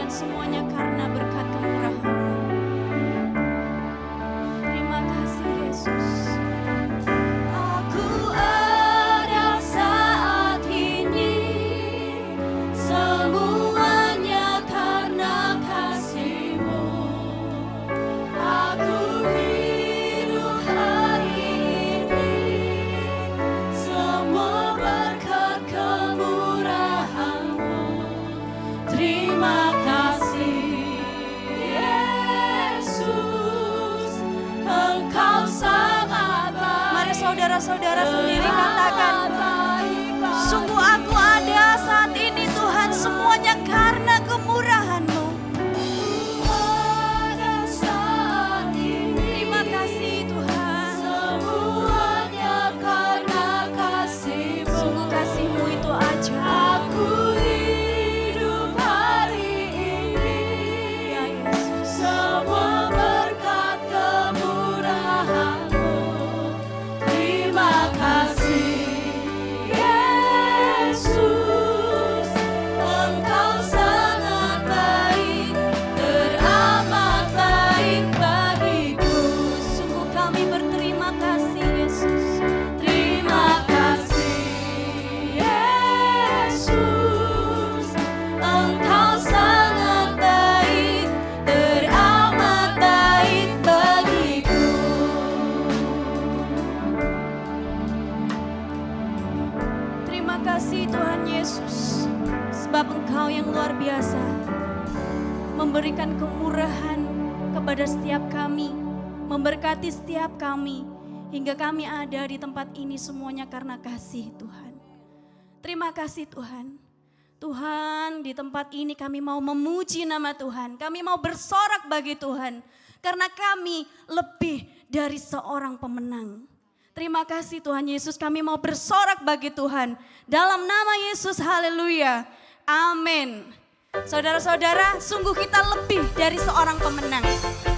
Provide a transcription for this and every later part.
Tuhan, semuanya karena berkat kemurahan-Mu. Terima kasih Yesus. Aku ada saat ini, semuanya karena kasih-Mu. Aku hidup hari ini, semua berkat kemurahan-Mu. Terima kasih Yesus, Engkau sangat baik. Mari saudara-saudara sendiri katakan, sungguh aku ada saat ini Tuhan, semuanya karena kemurahan-Mu. Terima kasih Tuhan, semuanya karena kasih-Mu. Sungguh kasih-Mu itu ajaib. Aku hidup hari ini, ya Yesus, semua berkat kemurahan-Mu. Terima kasih Yesus, Engkau sangat baik, teramat baik bagiku. Sungguh kami berterima kasih Yesus. Terima kasih Yesus, Engkau sangat baik, teramat baik bagiku. Terima kasih Tuhan Yesus, sebab Engkau yang luar biasa memberikan kemurahan kepada setiap kami, memberkati setiap kami, hingga kami ada di tempat ini semuanya karena kasih Tuhan. Terima kasih Tuhan. Tuhan, di tempat ini kami mau memuji nama Tuhan, kami mau bersorak bagi Tuhan, karena kami lebih dari seorang pemenang. Terima kasih Tuhan Yesus, kami mau bersorak bagi Tuhan. Dalam nama Yesus, haleluya. Amin. Saudara-saudara, sungguh kita lebih dari seorang pemenang.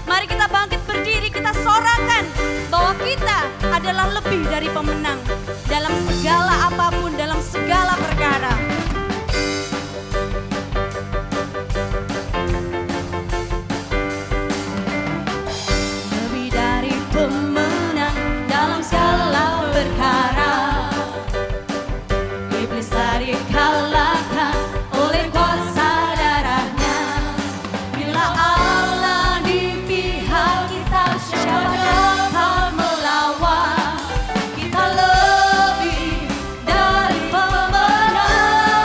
Mari kita bangkit berdiri, kita sorakan bahwa kita adalah lebih dari pemenang. Dalam segala apapun, dalam segala perkara. Lebih dari pemenang dalam segala perkara. Iblis telah dikalahkan oleh kuasa darahnya. Bila Allah di pihak kita, siapa dapat melawan? Kita lebih dari pemenang.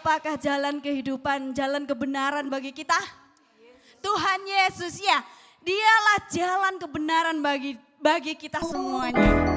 apakah jalan kehidupan, jalan kebenaran bagi kita? Tuhan Yesus, ya, dialah jalan kebenaran bagi kita semuanya.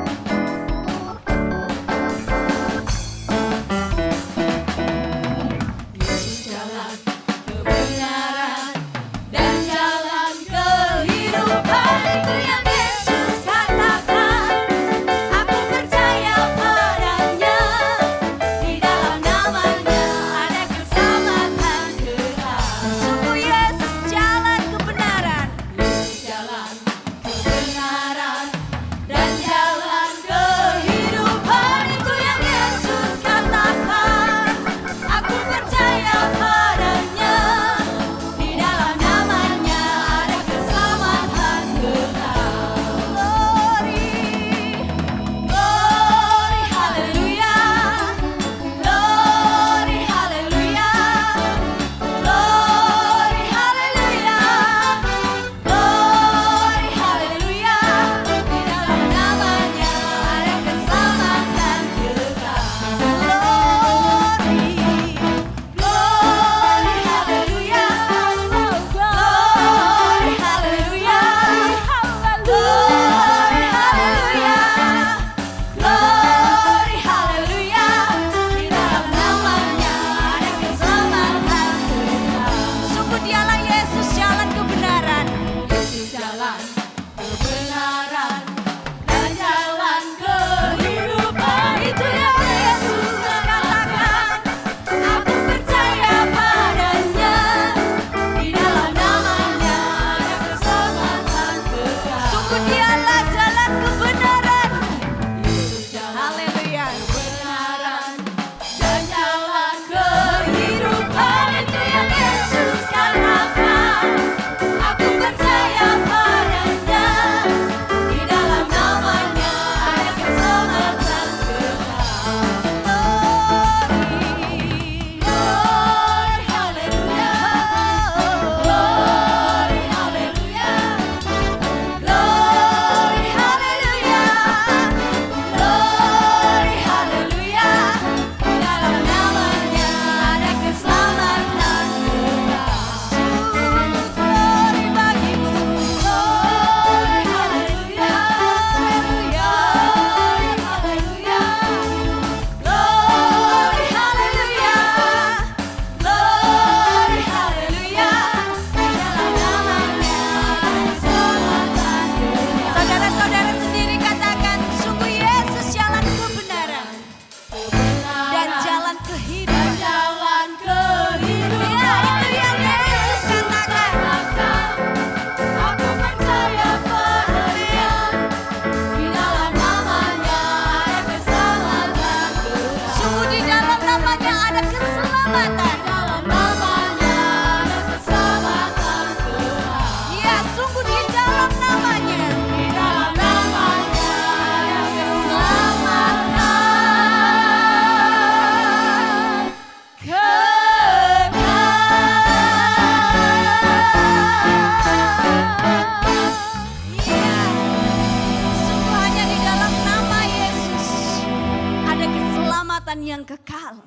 Yang kekal.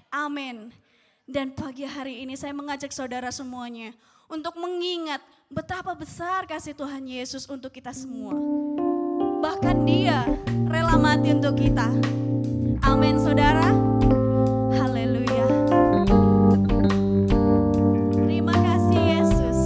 Amin. Dan pagi hari ini saya mengajak saudara semuanya untuk mengingat betapa besar kasih Tuhan Yesus untuk kita semua. Bahkan Dia rela mati untuk kita. Amin, saudara. Haleluya. Terima kasih Yesus.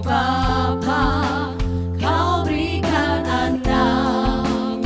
Bapa, Kau berikan anak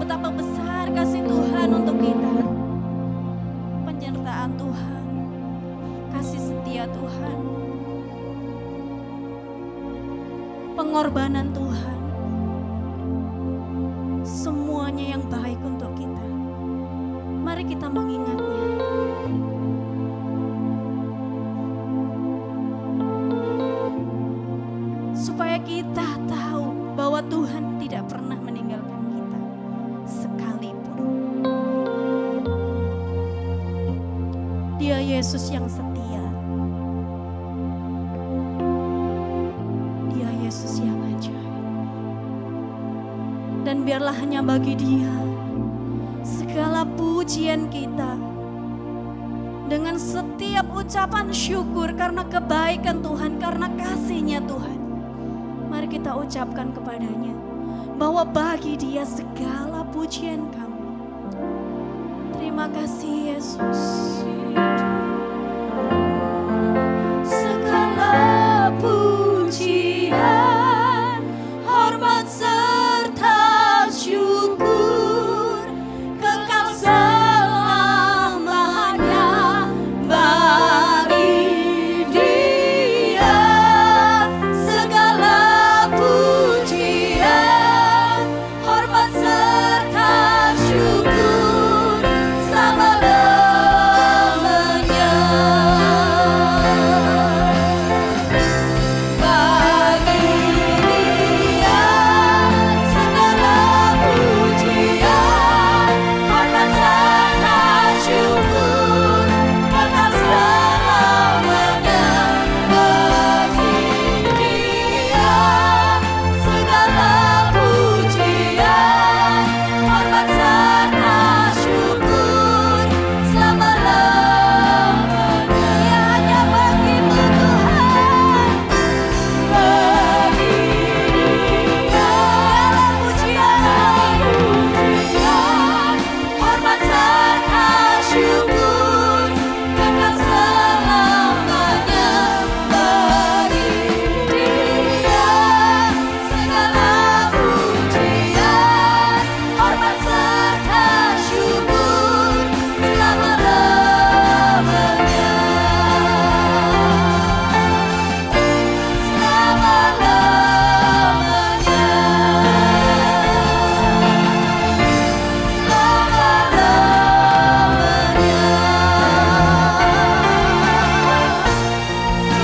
betapa besar kasih Tuhan untuk kita. Penyertaan Tuhan, kasih setia Tuhan, pengorbanan Tuhan. Semuanya yang baik untuk kita. Mari kita mengingatnya. Supaya kita tahu bahwa Tuhan tidak pernah meninggalkan kita sekalipun. Dia Yesus yang setia. Dia Yesus yang ajaib. Dan biarlah hanya bagi Dia segala pujian kita. Dengan setiap ucapan syukur karena kebaikan Tuhan, karena kasih-Nya Tuhan. Mari kita ucapkan kepadanya bahwa bagi Dia segala pujian kami. Terima kasih Yesus. Segala pujian, hormat serta syukur, kekal selamanya bagi Dia. Segala pujian, hormat serta syukur selama-lamanya bagi Dia. Segala pujian, hormat serta syukur kekal selamanya bagi Dia. Segala pujian, hormat serta syukur selama-lamanya. Ya, hanya bagi-Mu Tuhan. Bagi Dia segala pujian, hormat serta syukur kekal selamanya bagi Dia. Segala pujian, hormat serta syukur selama-lamanya.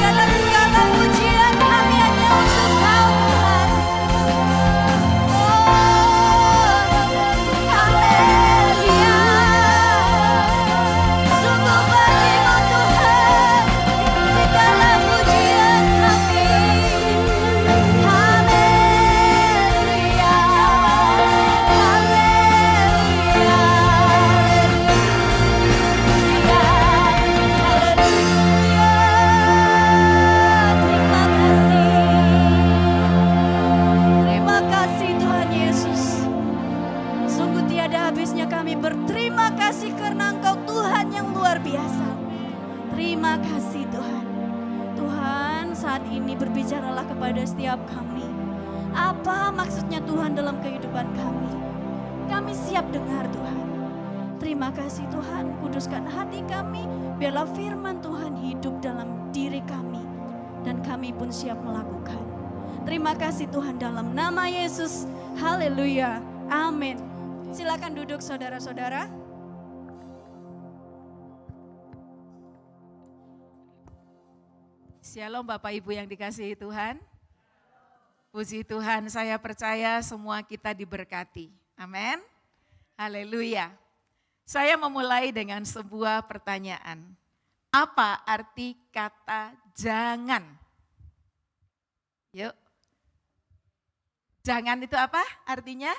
Segala pujian kami hanya untuk Kau Tuhan. Haleluya. Sungguh bagi-Mu Tuhan segala pujian kami. Haleluya. Terima kasih Tuhan Yesus. Sungguh tiada habisnya kami berterima kasih karena Engkau Tuhan yang luar biasa. Terima kasih Tuhan. Tuhan, saat ini berbicaralah kepada setiap kami. Apa maksudnya Tuhan dalam kehidupan kami? Kami siap dengar Tuhan. Terima kasih Tuhan, kuduskan hati kami. Biarlah firman Tuhan hidup dalam diri kami. Dan kami pun siap melakukan. Terima kasih Tuhan dalam nama Yesus. Haleluya. Amin. Silakan duduk saudara-saudara. Shalom Bapak Ibu yang dikasihi Tuhan. Puji Tuhan, saya percaya semua kita diberkati. Amin. Haleluya. Saya memulai dengan sebuah pertanyaan. Apa arti kata jangan? Yuk. Jangan itu apa artinya?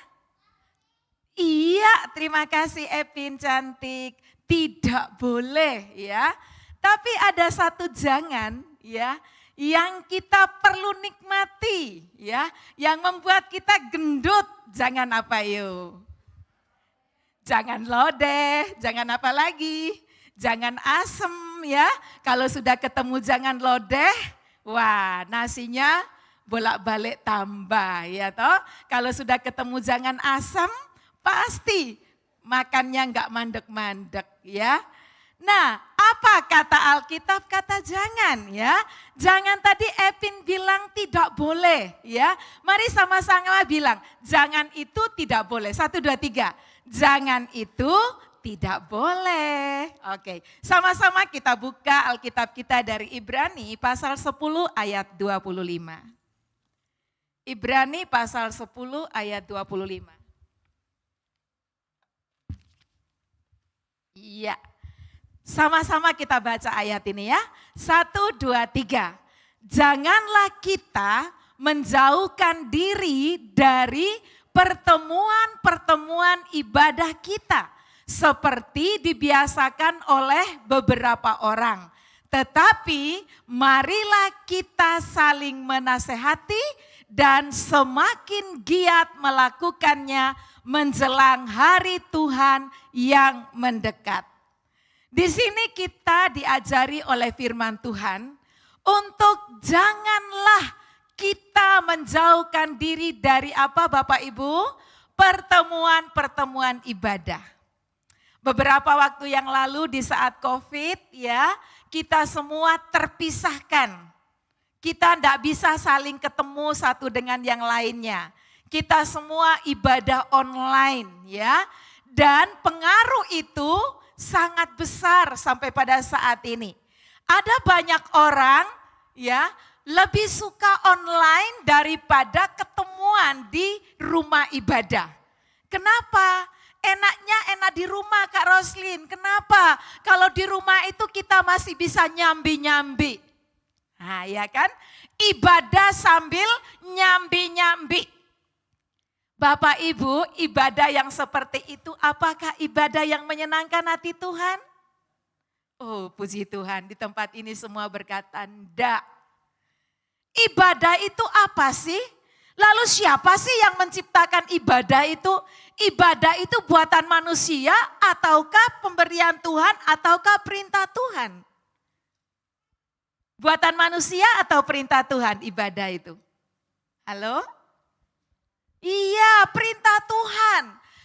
Iya, terima kasih Epin cantik. Tidak boleh ya. Tapi ada satu jangan ya yang kita perlu nikmati ya, yang membuat kita gendut. Jangan apa yuk? Jangan lodeh, jangan apa lagi? Jangan asem ya. Kalau sudah ketemu jangan lodeh, wah nasinya bolak-balik tambah ya toh. Kalau sudah ketemu jangan asam, Pasti makannya nggak mandek-mandek ya. Nah, apa kata Alkitab? Kata jangan ya. Jangan tadi Epin bilang tidak boleh ya. Mari sama-sama bilang, jangan itu tidak boleh. 1, 2, 3. Jangan itu tidak boleh. Oke, sama-sama kita buka Alkitab kita dari Ibrani pasal 10 ayat 25. Ibrani pasal 10 ayat 25. Iya. Sama-sama kita baca ayat ini ya. 1, 2, 3. Janganlah kita menjauhkan diri dari pertemuan-pertemuan ibadah kita. Seperti dibiasakan oleh beberapa orang. Tetapi marilah kita saling menasehati dan semakin giat melakukannya menjelang hari Tuhan yang mendekat. Di sini kita diajari oleh firman Tuhan untuk janganlah kita menjauhkan diri dari apa Bapak Ibu? Pertemuan-pertemuan ibadah. Beberapa waktu yang lalu di saat COVID ya, kita semua terpisahkan. Kita tidak bisa saling ketemu satu dengan yang lainnya. Kita semua ibadah online ya. Dan pengaruh itu sangat besar sampai pada saat ini. Ada banyak orang ya lebih suka online daripada ketemuan di rumah ibadah. Kenapa? Enaknya enak di rumah Kak Roslin. Kenapa? Kalau di rumah itu kita masih bisa nyambi-nyambi. Nah ya kan? Ibadah sambil nyambi-nyambi. Bapak Ibu, ibadah yang seperti itu apakah ibadah yang menyenangkan hati Tuhan? Oh puji Tuhan, di tempat ini semua berkata enggak. Ibadah itu apa sih? Lalu siapa sih yang menciptakan ibadah itu? Ibadah itu buatan manusia ataukah pemberian Tuhan ataukah perintah Tuhan? Buatan manusia atau perintah Tuhan ibadah itu? Halo? Iya, perintah Tuhan.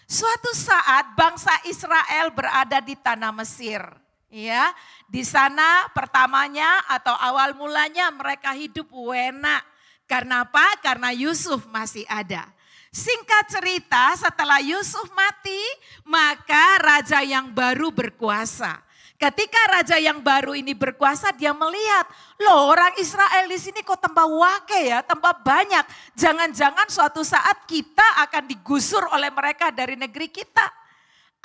Suatu saat bangsa Israel berada di tanah Mesir. Ya, di sana pertamanya atau awal mulanya mereka hidup enak. Karena apa? Karena Yusuf masih ada. Singkat cerita, setelah Yusuf mati, maka raja yang baru berkuasa. Ketika raja yang baru ini berkuasa, dia melihat, loh orang Israel di sini kok tambah wake ya, tambah banyak. Jangan-jangan suatu saat kita akan digusur oleh mereka dari negeri kita.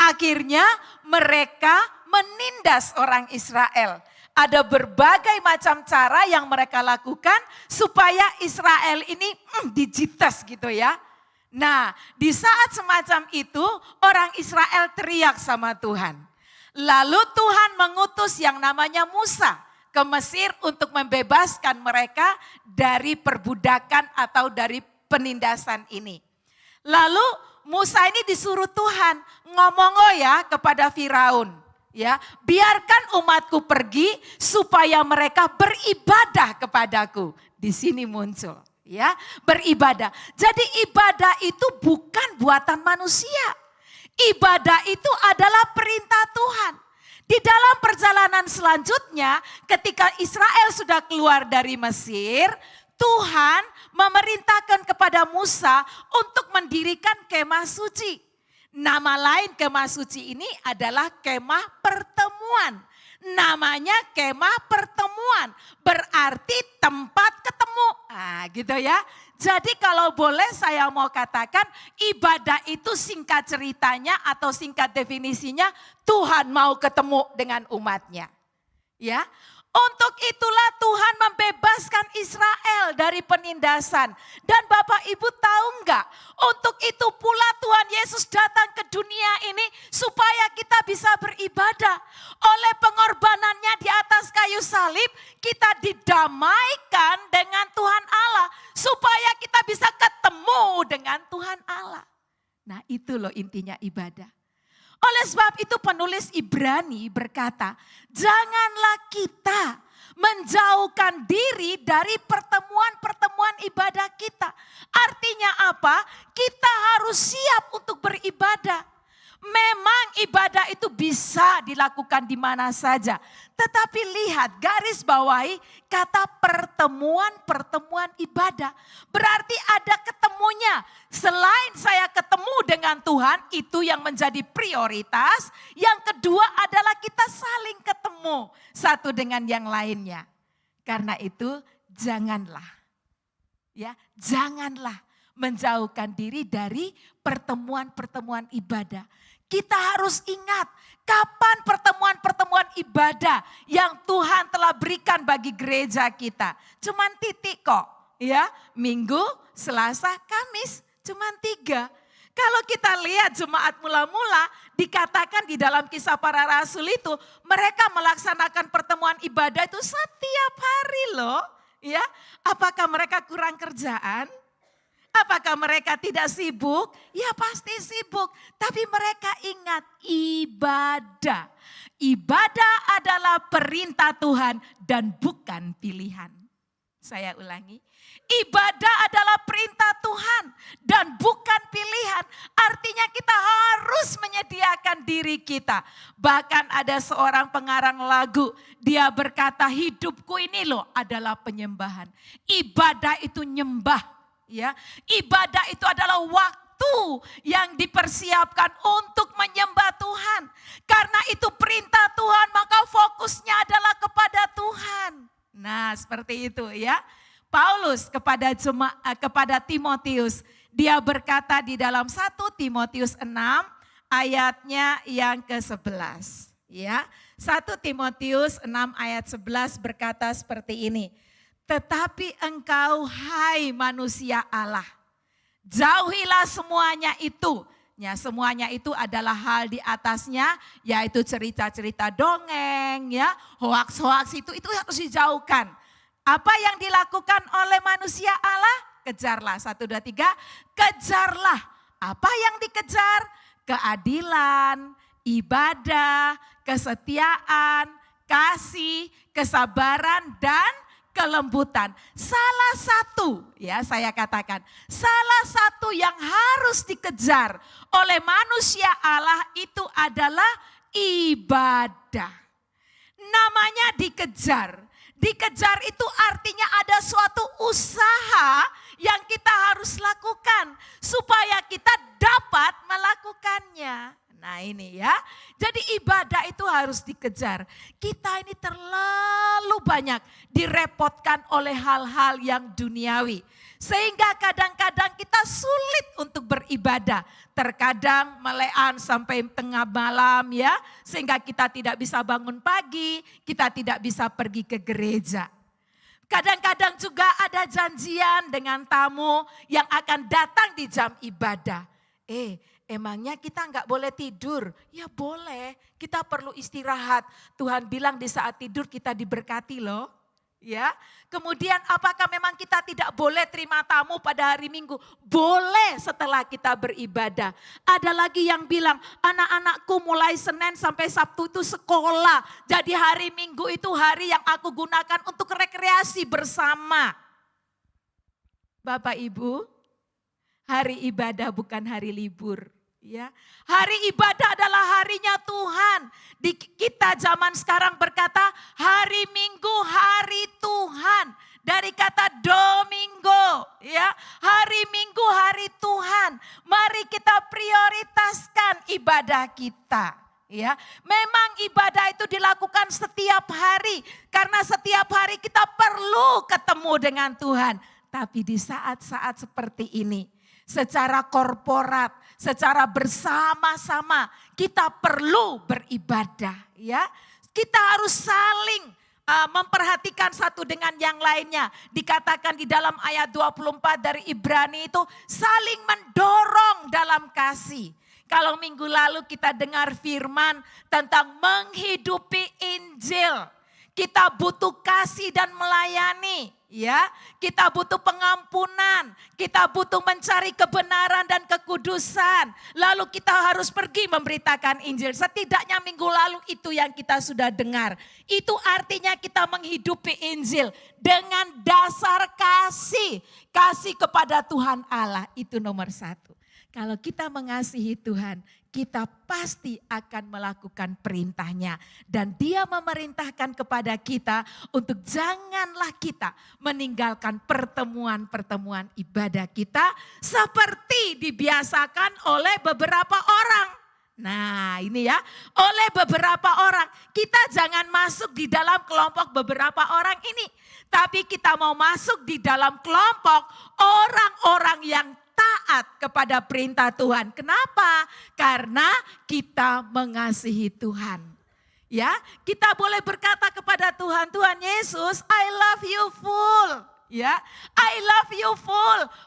Akhirnya mereka menindas orang Israel. Ada berbagai macam cara yang mereka lakukan supaya Israel ini dijitas gitu ya. Nah, di saat semacam itu orang Israel teriak sama Tuhan. Lalu Tuhan mengutus yang namanya Musa ke Mesir untuk membebaskan mereka dari perbudakan atau dari penindasan ini. Lalu Musa ini disuruh Tuhan ngomong ya kepada Firaun. Ya, biarkan umatku pergi supaya mereka beribadah kepadaku. Di sini muncul ya, beribadah. Jadi ibadah itu bukan buatan manusia. Ibadah itu adalah perintah Tuhan. Di dalam perjalanan selanjutnya ketika Israel sudah keluar dari Mesir, Tuhan memerintahkan kepada Musa untuk mendirikan kemah suci. Nama lain kemah suci ini adalah kemah pertemuan. Namanya kemah pertemuan, berarti tempat ketemu. Nah, gitu ya. Jadi kalau boleh saya mau katakan ibadah itu singkat ceritanya atau singkat definisinya Tuhan mau ketemu dengan umatnya. Ya. Untuk itulah Tuhan membebaskan Israel dari penindasan. Dan Bapak Ibu tahu enggak? Untuk itu pula Tuhan Yesus datang ke dunia ini supaya kita bisa beribadah. Oleh pengorbanannya di atas kayu salib, kita didamaikan dengan Tuhan Allah. Supaya kita bisa ketemu dengan Tuhan Allah. Nah itu loh intinya ibadah. Oleh sebab itu penulis Ibrani berkata, janganlah kita menjauhkan diri dari pertemuan-pertemuan ibadah kita. Artinya apa? Kita harus siap untuk beribadah. Memang ibadah itu bisa dilakukan di mana saja. Tetapi lihat, garis bawahi kata pertemuan-pertemuan ibadah. Berarti ada ketemunya. Selain saya ketemu dengan Tuhan, itu yang menjadi prioritas. Yang kedua adalah kita saling ketemu satu dengan yang lainnya. Karena itu janganlah menjauhkan diri dari pertemuan-pertemuan ibadah. Kita harus ingat kapan pertemuan-pertemuan ibadah yang Tuhan telah berikan bagi gereja kita. Cuman titik kok, ya. Minggu, Selasa, Kamis, cuman 3. Kalau kita lihat jemaat mula-mula dikatakan di dalam Kisah Para Rasul itu mereka melaksanakan pertemuan ibadah itu setiap hari loh, ya. Apakah mereka kurang kerjaan? Apakah mereka tidak sibuk? Ya pasti sibuk. Tapi mereka ingat ibadah. Ibadah adalah perintah Tuhan dan bukan pilihan. Saya ulangi. Ibadah adalah perintah Tuhan dan bukan pilihan. Artinya kita harus menyediakan diri kita. Bahkan ada seorang pengarang lagu. Dia berkata hidupku ini loh adalah penyembahan. Ibadah itu nyembah. Ya, ibadah itu adalah waktu yang dipersiapkan untuk menyembah Tuhan. Karena itu perintah Tuhan, maka fokusnya adalah kepada Tuhan. Nah, seperti itu ya. Paulus kepada Timotius, dia berkata di dalam 1 Timotius 6 ayatnya yang ke-11. Ya, 1 Timotius 6 ayat 11 berkata seperti ini. Tetapi engkau hai manusia Allah, jauhilah semuanya itu. Ya, semuanya itu adalah hal di atasnya, yaitu cerita-cerita dongeng, ya, hoaks-hoaks itu harus dijauhkan. Apa yang dilakukan oleh manusia Allah? Kejarlah, 1, 2, 3, kejarlah. Apa yang dikejar? Keadilan, ibadah, kesetiaan, kasih, kesabaran, dan kelembutan. Salah satu, ya saya katakan, salah satu yang harus dikejar oleh manusia Allah itu adalah ibadah. Namanya dikejar. Dikejar itu artinya ada suatu usaha yang kita harus lakukan supaya kita dapat melakukannya. Nah ini ya, jadi ibadah itu harus dikejar. Kita ini terlalu banyak direpotkan oleh hal-hal yang duniawi. Sehingga kadang-kadang kita sulit untuk beribadah. Terkadang melean sampai tengah malam ya. Sehingga kita tidak bisa bangun pagi, kita tidak bisa pergi ke gereja. Kadang-kadang juga ada janjian dengan tamu yang akan datang di jam ibadah. Emangnya kita nggak boleh tidur? Ya boleh, kita perlu istirahat. Tuhan bilang di saat tidur kita diberkati loh. Ya, kemudian apakah memang kita tidak boleh terima tamu pada hari Minggu? Boleh setelah kita beribadah. Ada lagi yang bilang, anak-anakku mulai Senin sampai Sabtu itu sekolah. Jadi hari Minggu itu hari yang aku gunakan untuk rekreasi bersama. Bapak Ibu, hari ibadah bukan hari libur. Ya, hari ibadah adalah harinya Tuhan. Kita zaman sekarang berkata hari Minggu hari Tuhan. Dari kata Domingo, ya, hari Minggu hari Tuhan. Mari kita prioritaskan ibadah kita. Ya, memang ibadah itu dilakukan setiap hari karena setiap hari kita perlu ketemu dengan Tuhan. Tapi di saat-saat seperti ini, secara korporat, secara bersama-sama kita perlu beribadah ya. Kita harus saling memperhatikan satu dengan yang lainnya. Dikatakan di dalam ayat 24 dari Ibrani itu saling mendorong dalam kasih. Kalau minggu lalu kita dengar firman tentang menghidupi Injil. Kita butuh kasih dan melayani. Ya, kita butuh pengampunan, kita butuh mencari kebenaran dan kekudusan. Lalu kita harus pergi memberitakan Injil. Setidaknya minggu lalu itu yang kita sudah dengar. Itu artinya kita menghidupi Injil dengan dasar kasih. Kasih kepada Tuhan Allah itu nomor satu. Kalau kita mengasihi Tuhan, kita pasti akan melakukan perintahnya. Dan dia memerintahkan kepada kita untuk janganlah kita meninggalkan pertemuan-pertemuan ibadah kita seperti dibiasakan oleh beberapa orang. Nah ini ya, oleh beberapa orang. Kita jangan masuk di dalam kelompok beberapa orang ini. Tapi kita mau masuk di dalam kelompok orang-orang yang taat kepada perintah Tuhan. Kenapa? Karena kita mengasihi Tuhan. Ya, kita boleh berkata kepada Tuhan, Tuhan Yesus, I love you full. Ya, I love you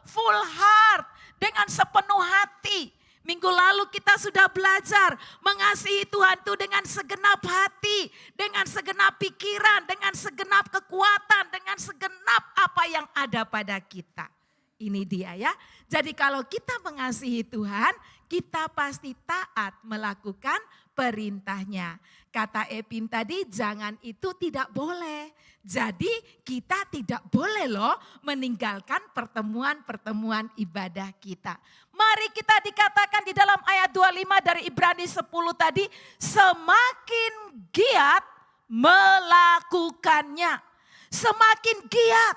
full heart, dengan sepenuh hati. Minggu lalu kita sudah belajar mengasihi Tuhan itu dengan segenap hati, dengan segenap pikiran, dengan segenap kekuatan, dengan segenap apa yang ada pada kita. Ini dia ya. Jadi kalau kita mengasihi Tuhan, kita pasti taat melakukan perintahnya. Kata Epin tadi, jangan itu tidak boleh. Jadi kita tidak boleh loh meninggalkan pertemuan-pertemuan ibadah kita. Mari kita dikatakan di dalam ayat 25 dari Ibrani 10 tadi, semakin giat melakukannya. Semakin giat.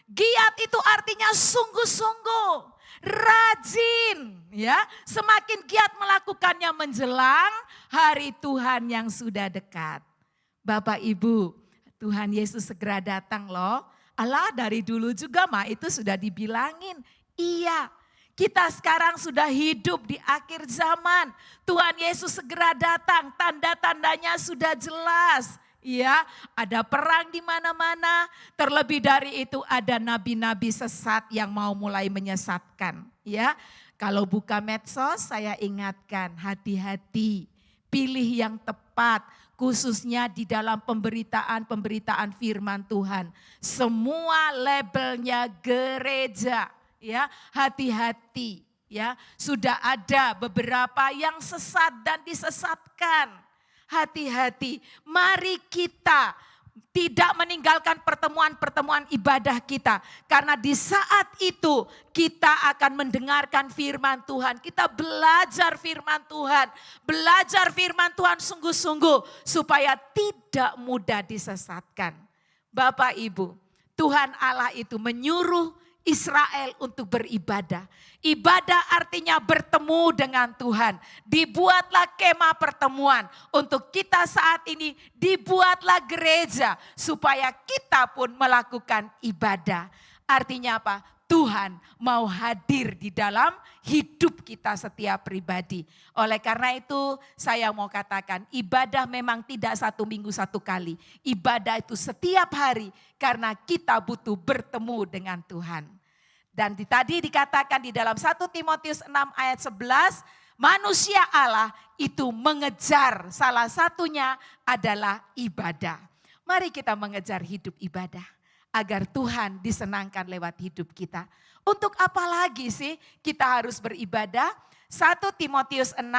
Giat itu artinya sungguh-sungguh, rajin ya. Semakin giat melakukannya menjelang hari Tuhan yang sudah dekat. Bapak Ibu, Tuhan Yesus segera datang loh. Allah dari dulu juga mah itu sudah dibilangin. Iya, kita sekarang sudah hidup di akhir zaman. Tuhan Yesus segera datang, tanda-tandanya sudah jelas. Ya, ada perang di mana-mana. Terlebih dari itu ada nabi-nabi sesat yang mau mulai menyesatkan. Ya, kalau buka medsos saya ingatkan hati-hati, pilih yang tepat. Khususnya di dalam pemberitaan firman Tuhan. Semua labelnya gereja, ya hati-hati. Ya, sudah ada beberapa yang sesat dan disesatkan. Hati-hati, mari kita tidak meninggalkan pertemuan-pertemuan ibadah kita. Karena di saat itu kita akan mendengarkan firman Tuhan. Kita belajar firman Tuhan. Belajar firman Tuhan sungguh-sungguh supaya tidak mudah disesatkan. Bapak Ibu, Tuhan Allah itu menyuruh Israel untuk beribadah. Ibadah artinya bertemu dengan Tuhan. Dibuatlah kemah pertemuan. Untuk kita saat ini dibuatlah gereja supaya kita pun melakukan ibadah. Artinya apa? Tuhan mau hadir di dalam hidup kita setiap pribadi. Oleh karena itu saya mau katakan ibadah memang tidak 1 minggu 1 kali. Ibadah itu setiap hari karena kita butuh bertemu dengan Tuhan. Dan tadi dikatakan di dalam 1 Timotius 6 ayat 11, manusia Allah itu mengejar, salah satunya adalah ibadah. Mari kita mengejar hidup ibadah agar Tuhan disenangkan lewat hidup kita. Untuk apa lagi sih kita harus beribadah? 1 Timotius 6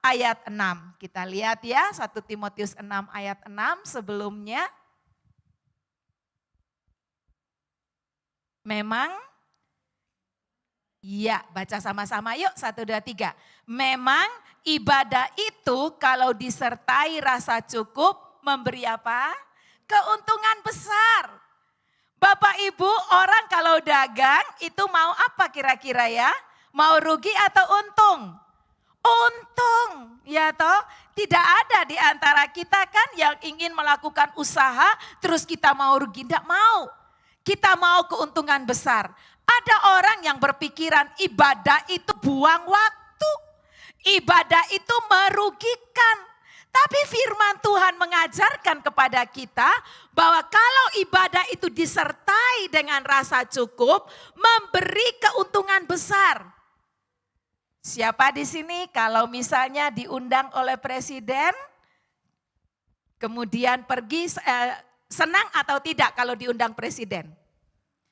ayat 6. Kita lihat ya 1 Timotius 6 ayat 6 sebelumnya. Memang ya, baca sama-sama yuk 1, 2, 3. Memang ibadah itu kalau disertai rasa cukup memberi apa? Keuntungan besar. Bapak Ibu, orang kalau dagang itu mau apa kira-kira ya? Mau rugi atau untung? Untung, ya toh? Tidak ada di antara kita kan yang ingin melakukan usaha terus kita mau rugi, tidak mau. Kita mau keuntungan besar. Ada orang yang berpikiran ibadah itu buang waktu. Ibadah itu merugikan. Tapi firman Tuhan mengajarkan kepada kita bahwa kalau ibadah itu disertai dengan rasa cukup, memberi keuntungan besar. Siapa di sini kalau misalnya diundang oleh presiden, kemudian pergi Senang atau tidak kalau diundang presiden?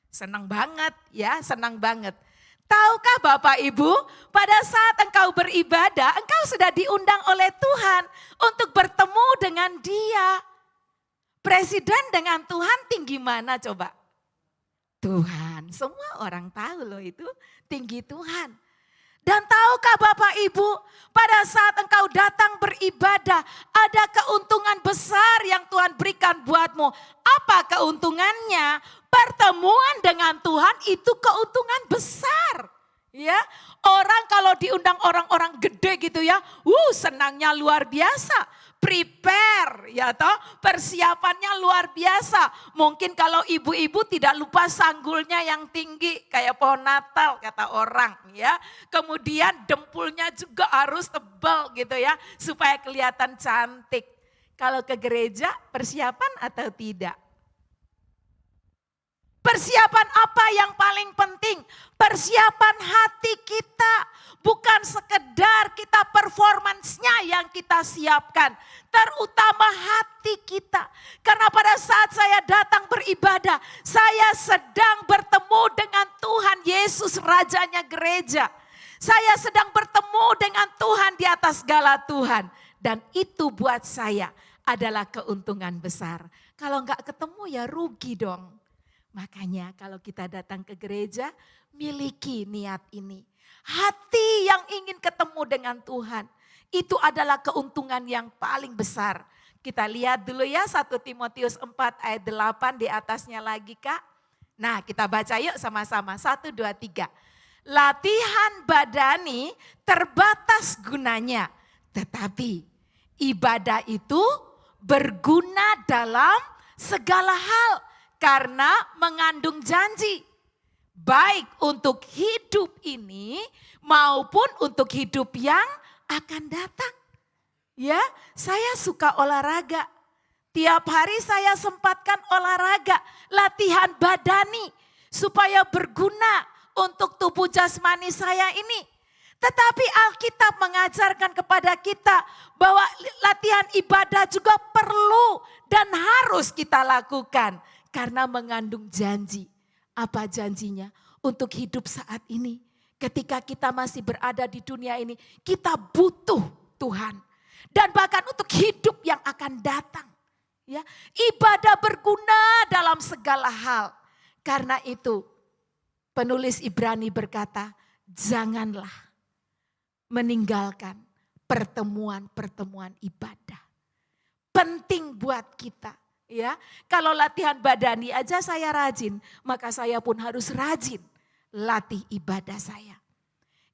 Senang banget ya, senang banget. Tahukah Bapak Ibu, pada saat engkau beribadah, engkau sudah diundang oleh Tuhan untuk bertemu dengan Dia. Presiden dengan Tuhan tinggi mana coba? Tuhan, semua orang tahu loh itu tinggi Tuhan. Dan tahukah Bapak Ibu, pada saat engkau datang beribadah, ada keuntungan besar yang Tuhan berikan buatmu. Apa keuntungannya? Pertemuan dengan Tuhan itu keuntungan besar. Ya, orang kalau diundang orang-orang gede gitu ya, senangnya luar biasa. Prepare ya toh, persiapannya luar biasa. Mungkin kalau ibu-ibu tidak lupa sanggulnya yang tinggi kayak pohon Natal kata orang ya. Kemudian dempulnya juga harus tebal gitu ya supaya kelihatan cantik. Kalau ke gereja persiapan atau tidak? Persiapan apa yang paling penting? Persiapan hati kita. Bukan sekedar kita performance-nya yang kita siapkan. Terutama hati kita. Karena pada saat saya datang beribadah, saya sedang bertemu dengan Tuhan Yesus, Rajanya gereja. Saya sedang bertemu dengan Tuhan di atas segala Tuhan. Dan itu buat saya adalah keuntungan besar. Kalau enggak ketemu ya rugi dong. Makanya kalau kita datang ke gereja, miliki niat ini. Hati yang ingin ketemu dengan Tuhan, itu adalah keuntungan yang paling besar. Kita lihat dulu ya 1 Timotius 4 ayat 8 di atasnya lagi Kak. Nah kita baca yuk sama-sama, 1, 2, 3. Latihan badani terbatas gunanya, tetapi ibadah itu berguna dalam segala hal. Karena mengandung janji, baik untuk hidup ini maupun untuk hidup yang akan datang. Ya, saya suka olahraga. Tiap hari saya sempatkan olahraga, latihan badani supaya berguna untuk tubuh jasmani saya ini. Tetapi Alkitab mengajarkan kepada kita bahwa latihan ibadah juga perlu dan harus kita lakukan. Karena mengandung janji. Apa janjinya? Untuk hidup saat ini. Ketika kita masih berada di dunia ini, kita butuh Tuhan. Dan bahkan untuk hidup yang akan datang. Ya, ibadah berguna dalam segala hal. Karena itu penulis Ibrani berkata, janganlah meninggalkan pertemuan-pertemuan ibadah. Penting buat kita. Ya, kalau latihan badani aja saya rajin, maka saya pun harus rajin latih ibadah saya.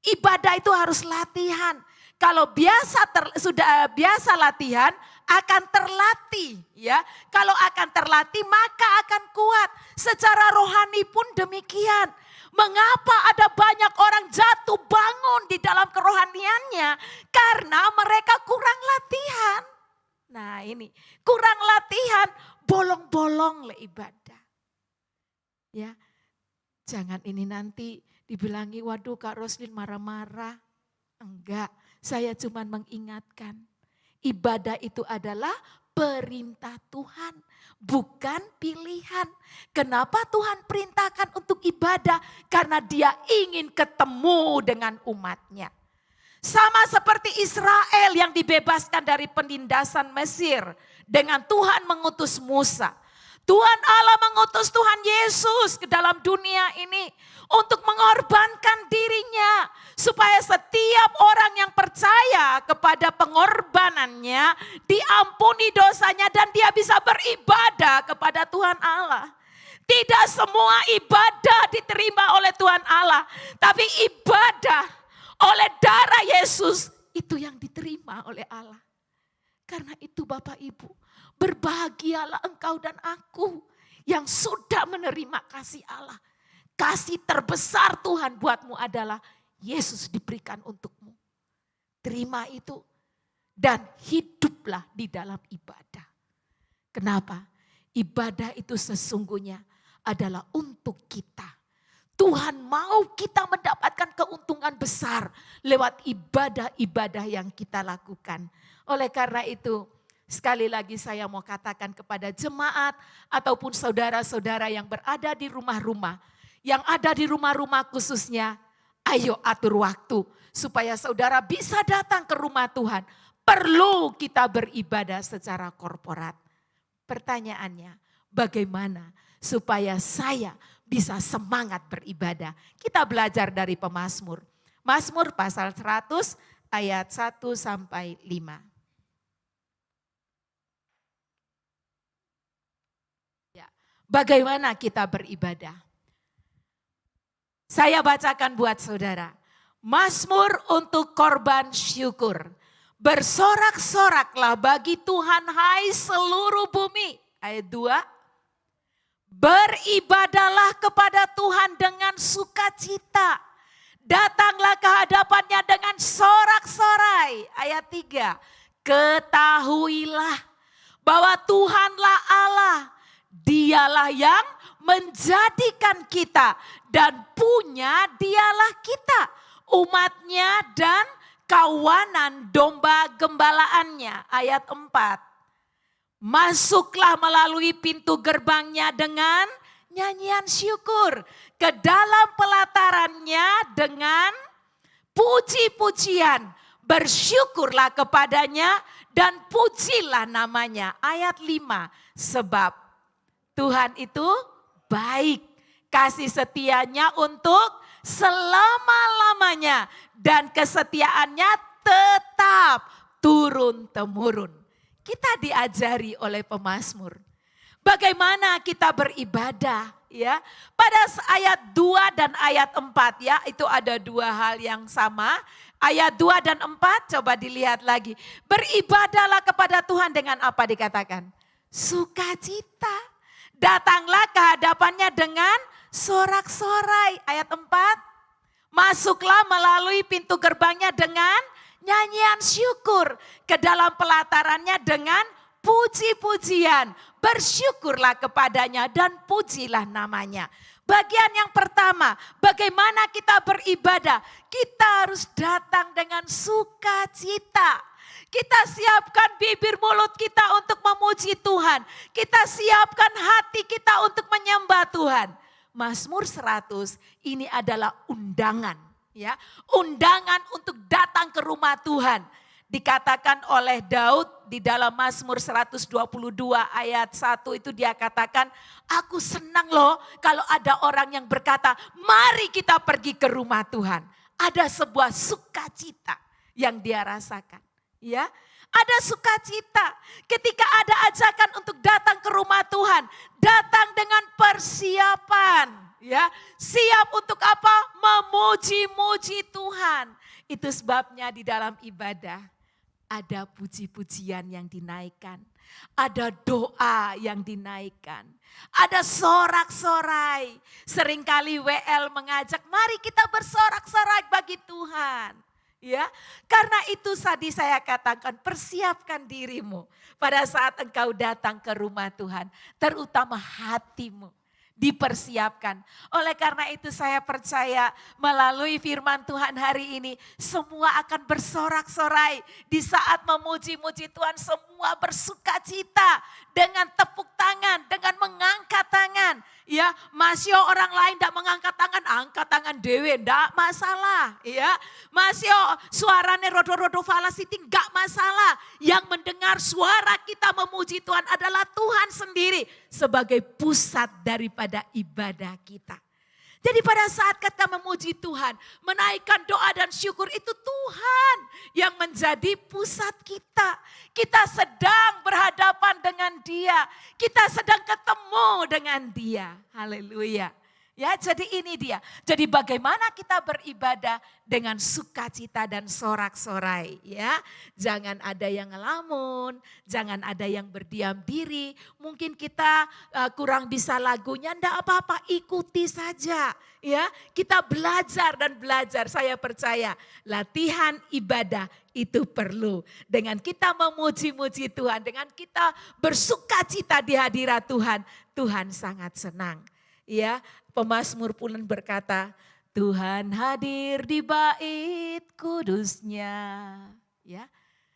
Ibadah itu harus latihan. Kalau sudah biasa latihan, akan terlatih. Ya, kalau akan terlatih maka akan kuat. Secara rohani pun demikian. Mengapa ada banyak orang jatuh bangun di dalam kerohaniannya? Karena mereka kurang latihan. Nah ini, kurang latihan, bolong-bolong le ibadah. Ya, jangan ini nanti dibilangi, waduh Kak Roslin marah-marah. Enggak, saya cuma mengingatkan. Ibadah itu adalah perintah Tuhan, bukan pilihan. Kenapa Tuhan perintahkan untuk ibadah? Karena Dia ingin ketemu dengan umatnya. Sama seperti Israel yang dibebaskan dari penindasan Mesir dengan Tuhan mengutus Musa. Tuhan Allah mengutus Tuhan Yesus ke dalam dunia ini untuk mengorbankan dirinya. Supaya setiap orang yang percaya kepada pengorbanannya diampuni dosanya dan dia bisa beribadah kepada Tuhan Allah. Tidak semua ibadah diterima oleh Tuhan Allah, tapi ibadah oleh darah Yesus itu yang diterima oleh Allah. Karena itu Bapak Ibu, berbahagialah engkau dan aku yang sudah menerima kasih Allah. Kasih terbesar Tuhan buatmu adalah Yesus diberikan untukmu. Terima itu dan hiduplah di dalam ibadah. Kenapa? Ibadah itu sesungguhnya adalah untuk kita. Tuhan mau kita mendapatkan keuntungan besar lewat ibadah-ibadah yang kita lakukan. Oleh karena itu Sekali lagi saya mau katakan kepada jemaat ataupun saudara-saudara yang berada di rumah-rumah. Yang ada di rumah-rumah khususnya, ayo atur waktu supaya saudara bisa datang ke rumah Tuhan. Perlu kita beribadah secara korporat. Pertanyaannya, bagaimana supaya saya bisa semangat beribadah? Kita belajar dari pemazmur. Mazmur pasal 100 ayat 1 sampai 5. Bagaimana kita beribadah? Saya bacakan buat saudara. Mazmur untuk korban syukur. Bersorak-soraklah bagi Tuhan hai seluruh bumi. Ayat 2. Beribadalah kepada Tuhan dengan sukacita. Datanglah ke hadapannya dengan sorak-sorai. Ayat 3. Ketahuilah bahwa Tuhanlah Allah. Dialah yang menjadikan kita dan punya dialah kita, umatnya dan kawanan domba gembalaannya. Ayat 4. Masuklah melalui pintu gerbangnya dengan nyanyian syukur, ke dalam pelatarannya dengan puji-pujian. Bersyukurlah kepadanya dan pujilah namanya. Ayat 5. Sebab Tuhan itu baik, kasih setianya untuk selama-lamanya dan kesetiaannya tetap turun-temurun. Kita diajari oleh pemazmur. Bagaimana kita beribadah ya. Pada ayat 2 dan ayat 4 ya, itu ada dua hal yang sama. Ayat 2 dan 4 coba dilihat lagi. Beribadahlah kepada Tuhan dengan apa dikatakan? Sukacita. Datanglah ke hadapannya dengan sorak-sorai. Ayat 4. Masuklah melalui pintu gerbangnya dengan nyanyian syukur. Ke dalam pelatarannya dengan puji-pujian. Bersyukurlah kepadanya dan pujilah namanya. Bagian yang pertama, bagaimana kita beribadah? Kita harus datang dengan sukacita. Kita siapkan bibir mulut kita untuk memuji Tuhan. Kita siapkan hati kita untuk menyembah Tuhan. Mazmur 100 ini adalah undangan. Ya, undangan untuk datang ke rumah Tuhan. Dikatakan oleh Daud di dalam Mazmur 122 ayat 1 itu dia katakan, aku senang loh kalau ada orang yang berkata, mari kita pergi ke rumah Tuhan. Ada sebuah sukacita yang dia rasakan. Ya, ada sukacita ketika ada ajakan untuk datang ke rumah Tuhan, datang dengan persiapan, ya, siap untuk apa? Memuji-muji Tuhan. Itu sebabnya di dalam ibadah ada puji-pujian yang dinaikkan, ada doa yang dinaikkan, ada sorak-sorai. Seringkali WL mengajak, mari kita bersorak-sorai bagi Tuhan. Ya, karena itu tadi saya katakan persiapkan dirimu pada saat engkau datang ke rumah Tuhan, terutama hatimu dipersiapkan. Oleh karena itu saya percaya melalui firman Tuhan hari ini semua akan bersorak-sorai di saat memuji-muji Tuhan, semua bersukacita dengan tepuk tangan, dengan mengangkat tangan. Ya, masih orang lain tidak mengangkat tangan, angkat tangan dewe, tidak masalah. Ya, masih suaranya rodo-rodo falasiti, enggak masalah. Yang mendengar suara kita memuji Tuhan adalah Tuhan sendiri sebagai pusat daripada ibadah kita. Jadi pada saat kita memuji Tuhan, menaikkan doa dan syukur itu Tuhan yang menjadi pusat kita. Kita sedang berhadapan dengan Dia, kita sedang ketemu dengan Dia. Haleluya. Ya, jadi ini dia. Jadi bagaimana kita beribadah dengan sukacita dan sorak-sorai, ya. Jangan ada yang ngelamun, jangan ada yang berdiam diri. Mungkin kita kurang bisa lagunya, enggak apa-apa, ikuti saja, ya. Kita belajar dan belajar. Saya percaya latihan ibadah itu perlu. Dengan kita memuji-muji Tuhan, dengan kita bersukacita di hadirat Tuhan, Tuhan sangat senang. Ya, pemazmur pun berkata, Tuhan hadir di bait kudusnya. Ya,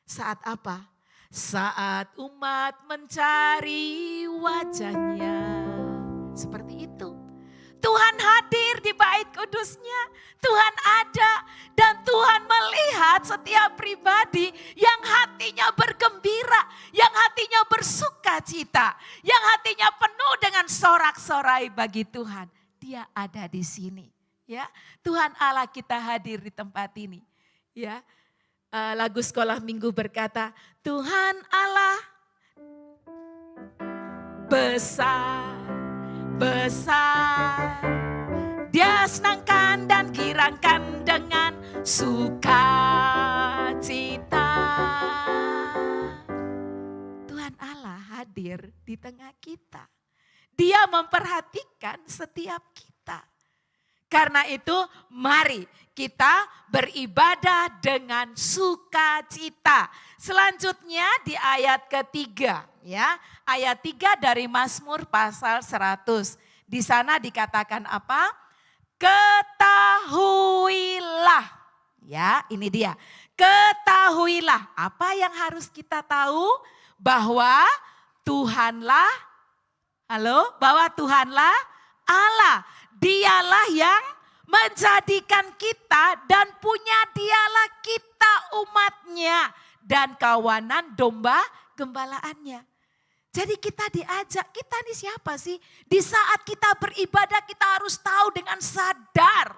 saat apa? saat umat mencari wajahnya. Seperti itu. Tuhan hadir di bait kudusnya. Tuhan ada dan Tuhan melihat setiap pribadi yang hatinya bergembira, yang hatinya bersuka cita, yang hatinya penuh dengan sorak-sorai bagi Tuhan. Dia ada di sini. Ya, Tuhan Allah kita hadir di tempat ini. Ya, lagu sekolah minggu berkata, Tuhan Allah besar, besar. Dia senangkan dan girangkan dengan sukacita. Tuhan Allah hadir di tengah kita. Dia memperhatikan setiap kita. Karena itu mari kita beribadah dengan sukacita. Selanjutnya di ayat ketiga, ya, ayat 3 dari Mazmur pasal 100. Di sana dikatakan apa? Ketahuilah, ya ini dia. Ketahuilah, apa yang harus kita tahu? Bahwa Tuhanlah, bahwa Tuhanlah Allah. Dialah yang menjadikan kita dan punya dialah kita umatnya dan kawanan domba gembalaannya. Jadi kita diajak, kita ini siapa sih? Di saat kita beribadah kita harus tahu dengan sadar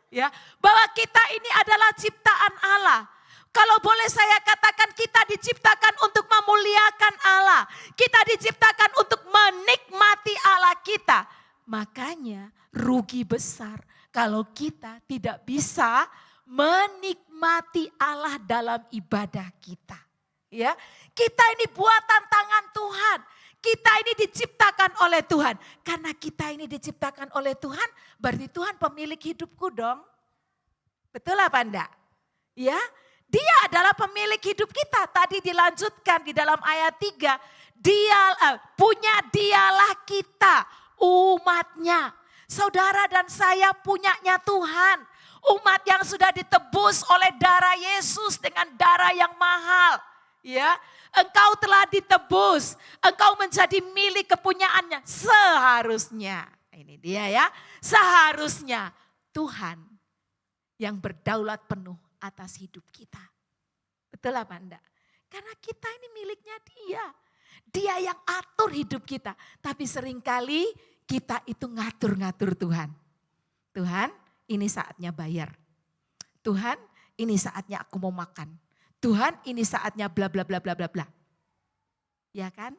ya bahwa kita ini adalah ciptaan Allah. Kalau boleh saya katakan kita diciptakan untuk memuliakan Allah. Kita diciptakan untuk menikmati Allah kita. Makanya rugi besar kalau kita tidak bisa menikmati Allah dalam ibadah kita. Ya, kita ini buatan tangan Tuhan. Kita ini diciptakan oleh Tuhan. Karena kita ini diciptakan oleh Tuhan, berarti Tuhan pemilik hidupku dong. Betul apa enggak? Ya, Dia adalah pemilik hidup kita. Tadi dilanjutkan di dalam ayat 3. Dialah kita, umatnya. Saudara dan saya punyanya Tuhan. Umat yang sudah ditebus oleh darah Yesus dengan darah yang mahal. Ya, engkau telah ditebus, engkau menjadi milik kepunyaannya seharusnya. Ini dia ya, seharusnya Tuhan yang berdaulat penuh atas hidup kita. Betul apa enggak? Karena kita ini miliknya Dia. Dia yang atur hidup kita, tapi seringkali kita itu ngatur-ngatur Tuhan. Tuhan, ini saatnya bayar. Tuhan, ini saatnya aku mau makan. Tuhan, ini saatnya bla bla bla bla bla bla. Ya kan?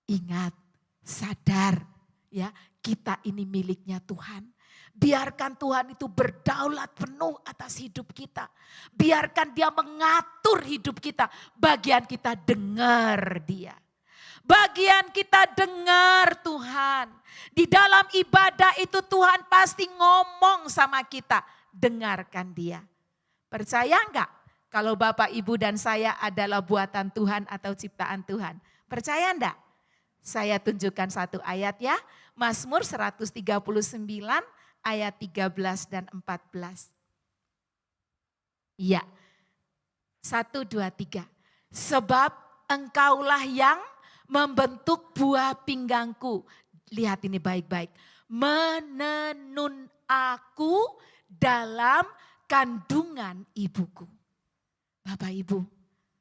Ingat, sadar ya, kita ini miliknya Tuhan. Biarkan Tuhan itu berdaulat penuh atas hidup kita. Biarkan Dia mengatur hidup kita. Bagian kita dengar Dia. Bagian kita dengar Tuhan. Di dalam ibadah itu Tuhan pasti ngomong sama kita. Dengarkan Dia. Percaya enggak? Kalau Bapak, Ibu dan saya adalah buatan Tuhan atau ciptaan Tuhan. Percaya enggak? Saya tunjukkan satu ayat ya. Mazmur 139 ayat 13 dan 14. Iya. 1, 2, 3. Sebab engkaulah yang membentuk buah pinggangku. Lihat ini baik-baik. Menenun aku dalam kandungan ibuku. Bapak Ibu,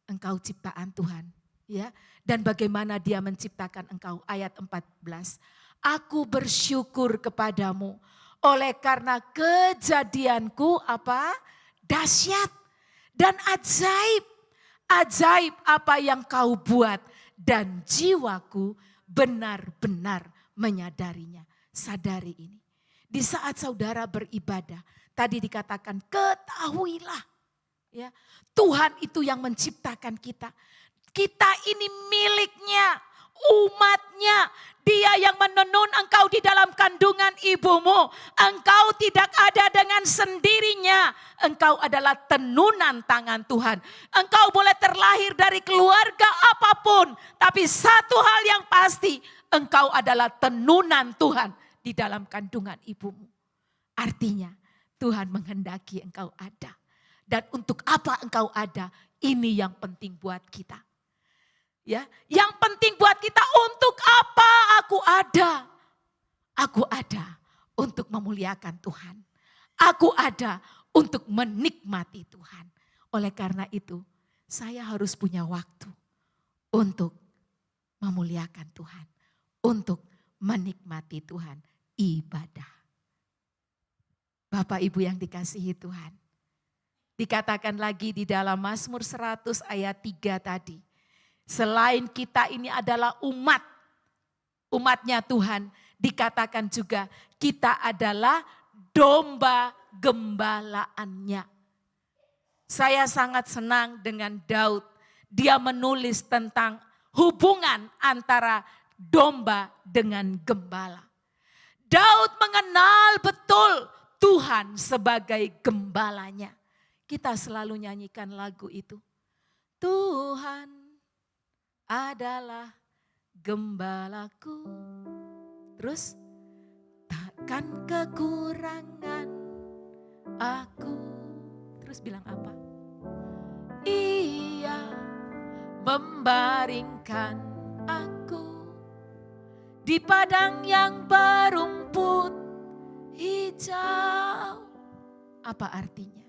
engkau ciptaan Tuhan. Ya, dan bagaimana Dia menciptakan engkau. Ayat 14. Aku bersyukur kepadamu oleh karena kejadianku apa? Dahsyat dan ajaib. Ajaib apa yang kau buat dan jiwaku benar-benar menyadarinya. Sadari ini. Di saat saudara beribadah, tadi dikatakan ketahuilah. Ya, Tuhan itu yang menciptakan kita. Kita ini miliknya, umatnya. Dia yang menenun engkau di dalam kandungan ibumu. Engkau tidak ada dengan sendirinya. Engkau adalah tenunan tangan Tuhan. Engkau boleh terlahir dari keluarga apapun. Tapi satu hal yang pasti, engkau adalah tenunan Tuhan di dalam kandungan ibumu. Artinya Tuhan menghendaki engkau ada. Dan untuk apa engkau ada, ini yang penting buat kita. Ya, yang penting buat kita, untuk apa aku ada? Aku ada untuk memuliakan Tuhan. Aku ada untuk menikmati Tuhan. Oleh karena itu, saya harus punya waktu untuk memuliakan Tuhan, untuk menikmati Tuhan, ibadah. Bapak Ibu yang dikasihi Tuhan, dikatakan lagi di dalam Mazmur 100 ayat 3 tadi, selain kita ini adalah umatnya Tuhan, dikatakan juga kita adalah domba gembalaannya. Saya sangat senang dengan Daud. Dia menulis tentang hubungan antara domba dengan gembala. Daud mengenal betul Tuhan sebagai gembalanya. Kita selalu nyanyikan lagu itu. Tuhan adalah gembalaku. Terus, takkan kekurangan aku. Terus bilang apa? Ia membaringkan aku di padang yang berumput hijau. Apa artinya?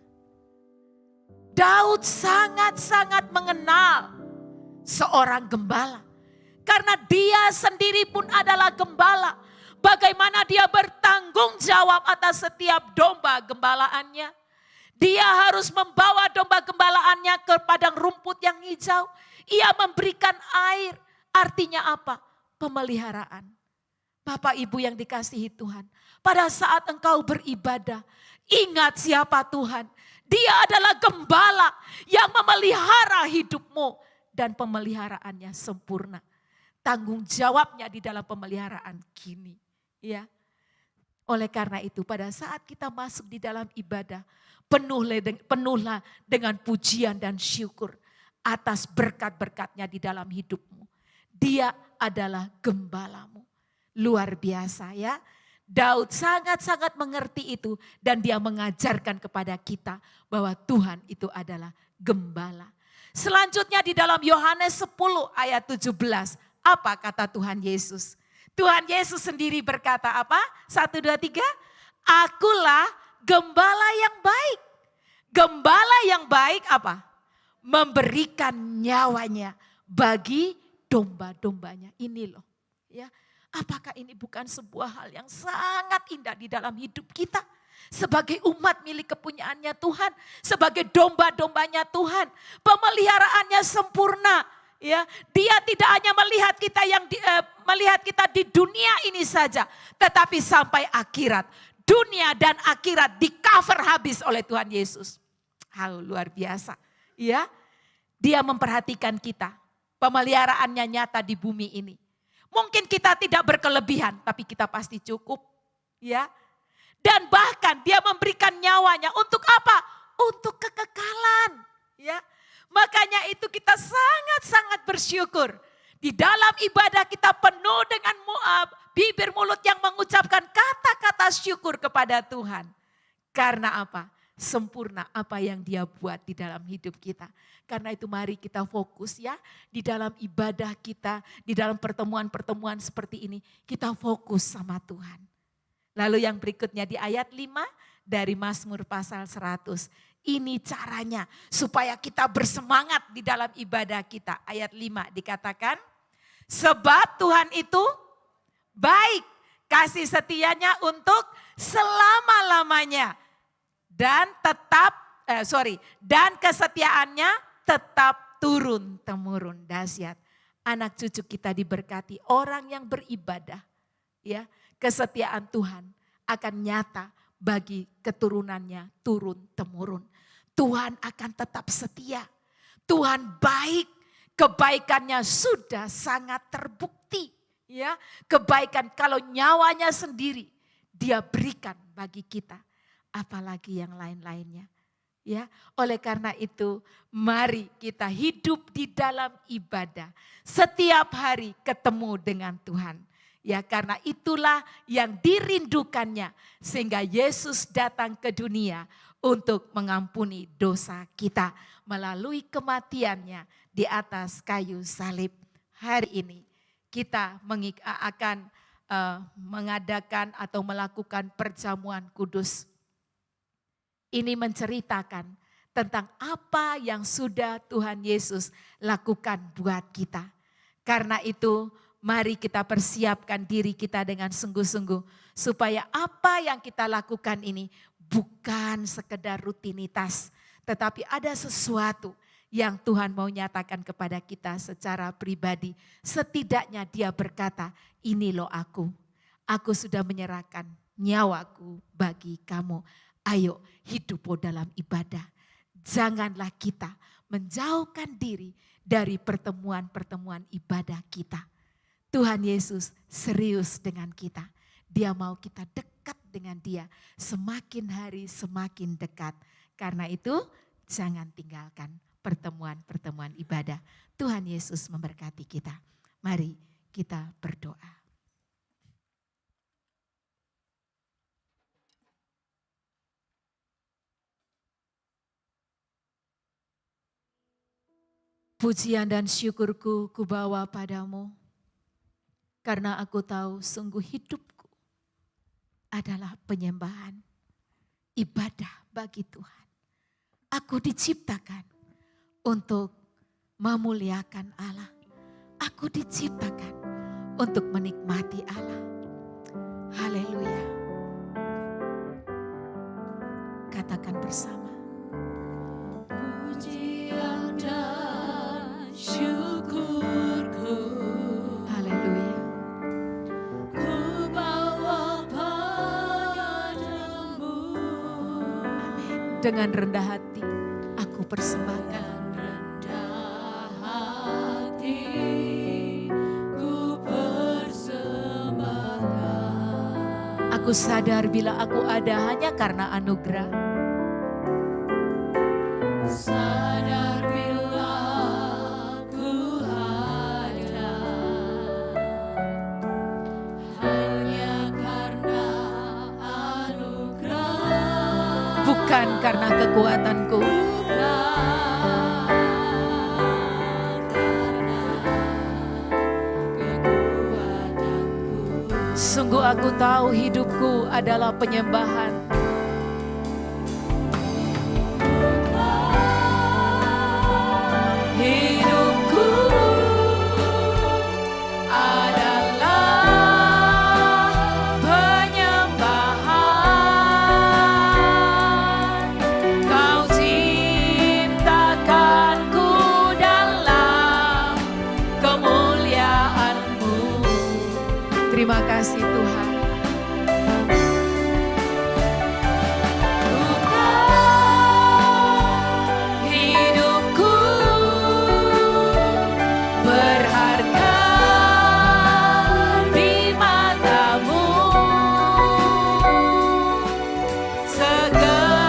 Daud sangat-sangat mengenal seorang gembala. Karena dia sendiri pun adalah gembala. Bagaimana dia bertanggung jawab atas setiap domba gembalaannya. Dia harus membawa domba gembalaannya ke padang rumput yang hijau. Ia memberikan air. Artinya apa? Pemeliharaan. Bapak Ibu yang dikasihi Tuhan. Pada saat engkau beribadah, ingat siapa Tuhan. Dia adalah gembala yang memelihara hidupmu. Dan pemeliharaannya sempurna. Tanggung jawabnya di dalam pemeliharaan kini. Ya. Oleh karena itu pada saat kita masuk di dalam ibadah, penuhlah dengan pujian dan syukur atas berkat-berkatnya di dalam hidupmu. Dia adalah gembalamu. Luar biasa ya. Daud sangat-sangat mengerti itu dan dia mengajarkan kepada kita bahwa Tuhan itu adalah gembala. Selanjutnya di dalam Yohanes 10 ayat 17, apa kata Tuhan Yesus? Tuhan Yesus sendiri berkata apa? 1, 2, 3. Akulah gembala yang baik. Gembala yang baik apa? Memberikan nyawanya bagi domba-dombanya. Ini loh. Ya, apakah ini bukan sebuah hal yang sangat indah di dalam hidup kita? Sebagai umat milik kepunyaannya Tuhan. Sebagai domba-dombanya Tuhan. Pemeliharaannya sempurna. Ya, dia tidak hanya melihat kita melihat kita di dunia ini saja, tetapi sampai akhirat. Dunia dan akhirat di cover habis oleh Tuhan Yesus. Luar biasa. Ya, dia memperhatikan kita. Pemeliharaannya nyata di bumi ini. Mungkin kita tidak berkelebihan, tapi kita pasti cukup. Ya, dan bahkan dia memberikan nyawanya untuk apa? Untuk kekekalan. Ya. Makanya itu kita sangat-sangat bersyukur. Di dalam ibadah kita penuh dengan bibir mulut yang mengucapkan kata-kata syukur kepada Tuhan. Karena apa? Sempurna apa yang dia buat di dalam hidup kita. Karena itu mari kita fokus ya. Di dalam ibadah kita, di dalam pertemuan-pertemuan seperti ini. Kita fokus sama Tuhan. Lalu yang berikutnya di ayat 5 dari Mazmur pasal 100. Ini caranya supaya kita bersemangat di dalam ibadah kita. Ayat 5 dikatakan, sebab Tuhan itu baik, kasih setianya untuk selama-lamanya. Dan dan kesetiaannya tetap turun-temurun. Dahsyat. Anak cucu kita diberkati, orang yang beribadah. Ya, kesetiaan Tuhan akan nyata bagi keturunannya turun-temurun. Tuhan akan tetap setia. Tuhan baik. Kebaikannya sudah sangat terbukti. Ya, kebaikan kalau nyawanya sendiri dia berikan bagi kita. Apalagi yang lain-lainnya. Ya, oleh karena itu mari kita hidup di dalam ibadah. Setiap hari ketemu dengan Tuhan. Ya, karena itulah yang dirindukannya sehingga Yesus datang ke dunia untuk mengampuni dosa kita melalui kematiannya di atas kayu salib. hari ini kita akan mengadakan atau melakukan perjamuan kudus. Ini menceritakan tentang apa yang sudah Tuhan Yesus lakukan buat kita. Karena itu mari kita persiapkan diri kita dengan sungguh-sungguh supaya apa yang kita lakukan ini bukan sekedar rutinitas, tetapi ada sesuatu yang Tuhan mau nyatakan kepada kita secara pribadi. Setidaknya dia berkata, ini loh aku sudah menyerahkan nyawaku bagi kamu. Ayo hidup dalam ibadah. Janganlah kita menjauhkan diri dari pertemuan-pertemuan ibadah kita. Tuhan Yesus serius dengan kita. Dia mau kita dekat dengan dia. Semakin hari semakin dekat. Karena itu jangan tinggalkan pertemuan-pertemuan ibadah. Tuhan Yesus memberkati kita. Mari kita berdoa. Pujian dan syukurku kubawa padamu. Karena aku tahu sungguh hidupku adalah penyembahan, ibadah bagi Tuhan. Aku diciptakan untuk memuliakan Allah. Aku diciptakan untuk menikmati Allah. Haleluya. Katakan bersama. Pujian dan syukurku. Haleluya. Ku bawa padamu. Amin. Dengan rendah hati aku persembahkan. Aku sadar bila aku ada hanya karena anugerah. Sadar bila aku ada hanya karena anugerah. Bukan karena kekuatanku. Sungguh aku tahu hidupku adalah penyembahan. Hidupku adalah penyembahan. Kau ciptakanku dalam kemuliaan-Mu. Terima kasih Tuhan. Hidupku berharga di mata-Mu. Segenap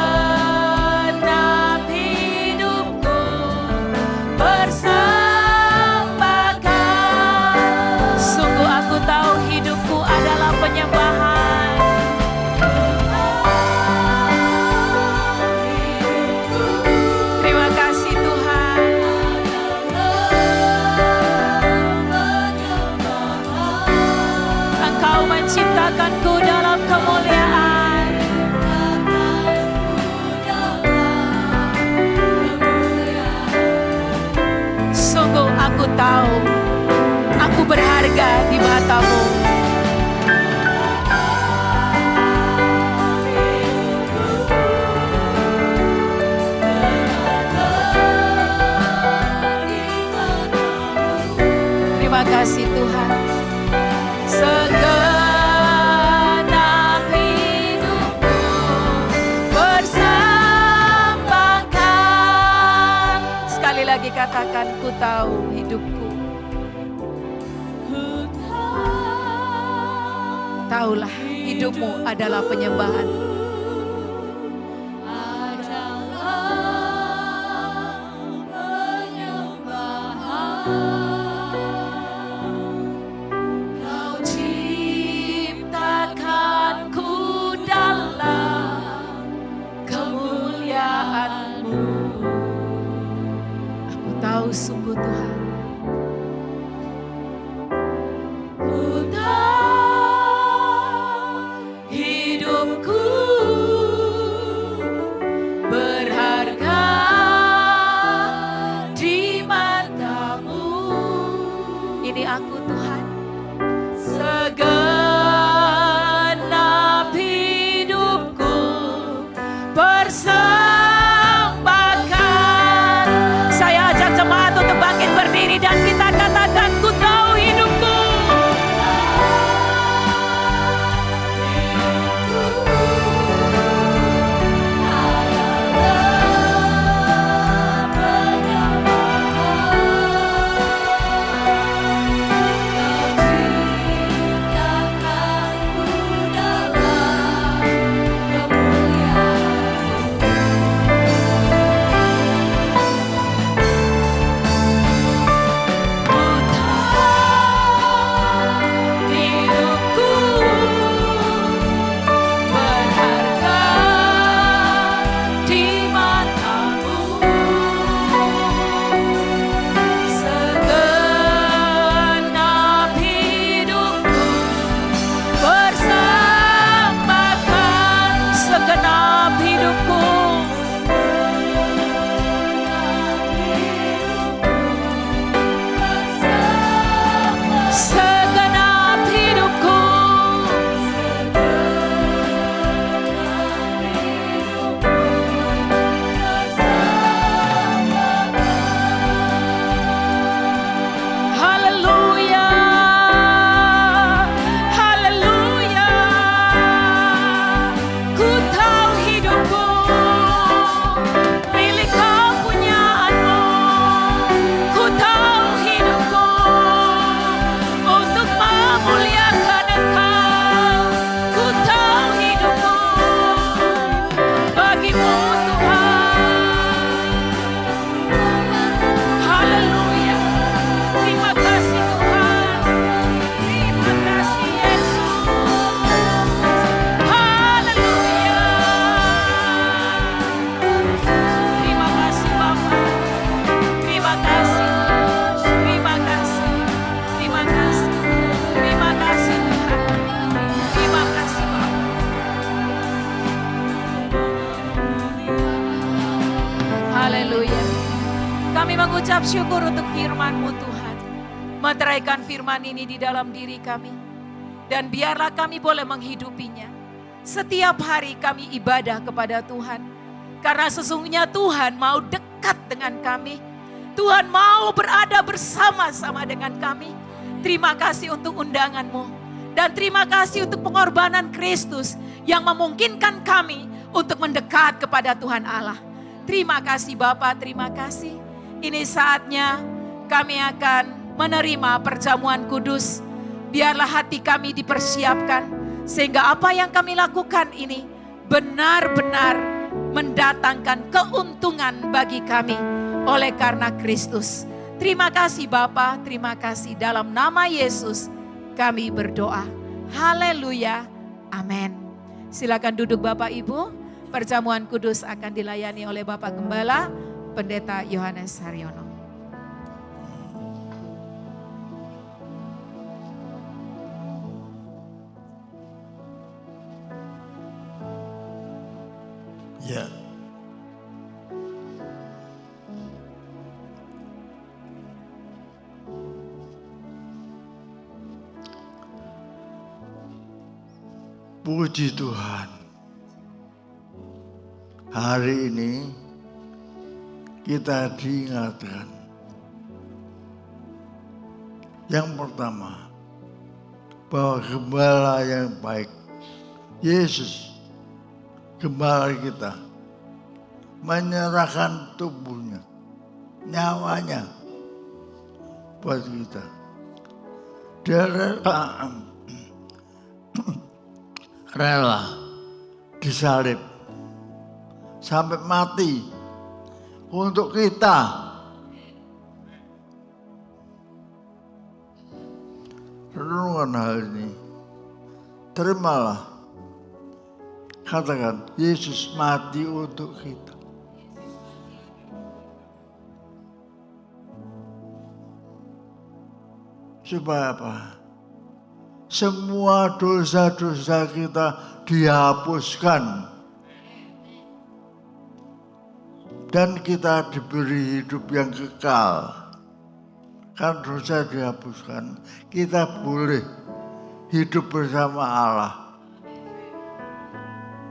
hidupku persembahkan. Sungguh aku tahu hidupku adalah penyembahan. Terima kasih Tuhan. Engkau menciptakanku dalam kemuliaan. Sungguh aku tahu aku berharga di mata-Mu. Terima kasih Tuhan. Segenap hidupku persembahkan. Sekali lagi katakan, ku tahu hidupku. Taulah hidupmu adalah penyembahan. Kau ciptakanku dalam kemuliaan-Mu. Aku tahu sungguh Tuhan, layani aku Tuhan. Segenap hidupku persembahkan. Saya ajak jemaat untuk bangkit berdiri dan kita katakan, ku tahu hidupku. Mengucap syukur untuk firman-Mu Tuhan. Meteraikan firman ini di dalam diri kami. Dan biarlah kami boleh menghidupinya. Setiap hari kami ibadah kepada Tuhan. Karena sesungguhnya Tuhan mau dekat dengan kami. Tuhan mau berada bersama-sama dengan kami. Terima kasih untuk undangan-Mu. Dan terima kasih untuk pengorbanan Kristus yang memungkinkan kami untuk mendekat kepada Tuhan Allah. Terima kasih Bapa, terima kasih. Ini saatnya kami akan menerima perjamuan kudus. Biarlah hati kami dipersiapkan. Sehingga apa yang kami lakukan ini benar-benar mendatangkan keuntungan bagi kami. Oleh karena Kristus. Terima kasih Bapa, terima kasih. Dalam nama Yesus kami berdoa. Haleluya, amin. Silakan duduk Bapak Ibu. Perjamuan kudus akan dilayani oleh Bapak Gembala Pendeta Yohanes Haryono. Ya. Puji Tuhan. Hari ini kita diingatkan. Yang pertama, bahwa gembala yang baik, Yesus, gembala kita, menyerahkan tubuhnya, nyawanya buat kita. Dia rela disalib sampai mati untuk kita. Renungkan hal ini. Terimalah. Katakan, Yesus mati untuk kita. Supaya apa? Semua dosa-dosa kita dihapuskan. Dan kita diberi hidup yang kekal. kan dosa dihapuskan, kita boleh hidup bersama Allah,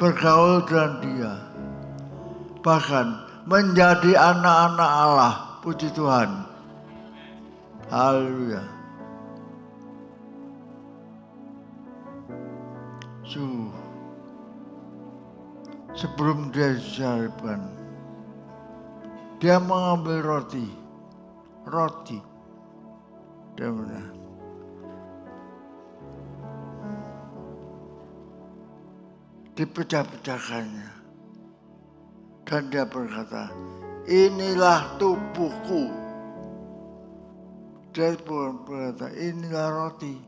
bergaul dengan Dia, bahkan menjadi anak-anak Allah. Puji Tuhan. Haleluya. Sebelum dia disalibkan, dia mengambil roti, dia benar. Dipecah-pecahkannya, dan dia berkata, inilah tubuhku. Dia berkata, inilah roti,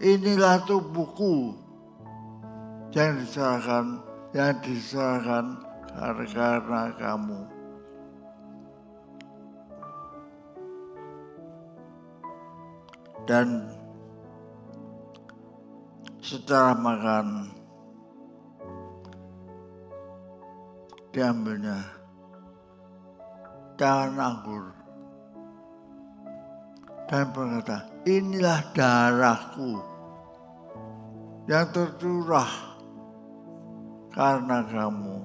inilah tubuhku yang diserahkan karena kamu. Dan setelah makan, diambilnya daun anggur dan berkata, inilah darahku yang tercurah karena kamu.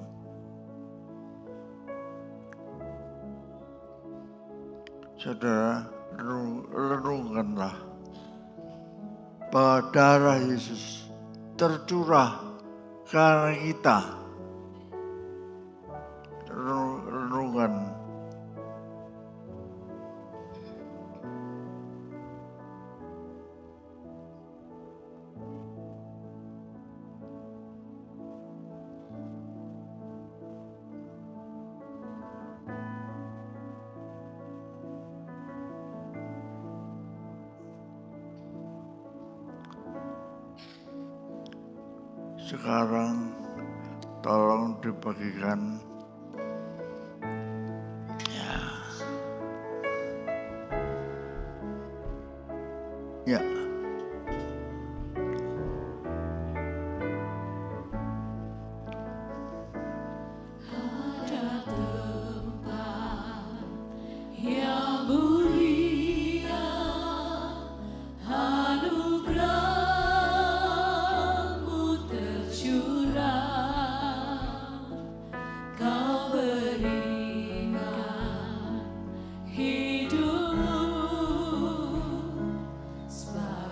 Saudara, renungkanlah bahwa darah Yesus tercurah karena kita. Renungan. Sekarang tolong dibagikan ya. Ada tempat yang mulia, anugerah-Mu tercurah, Kau berikan hidupmu sebagai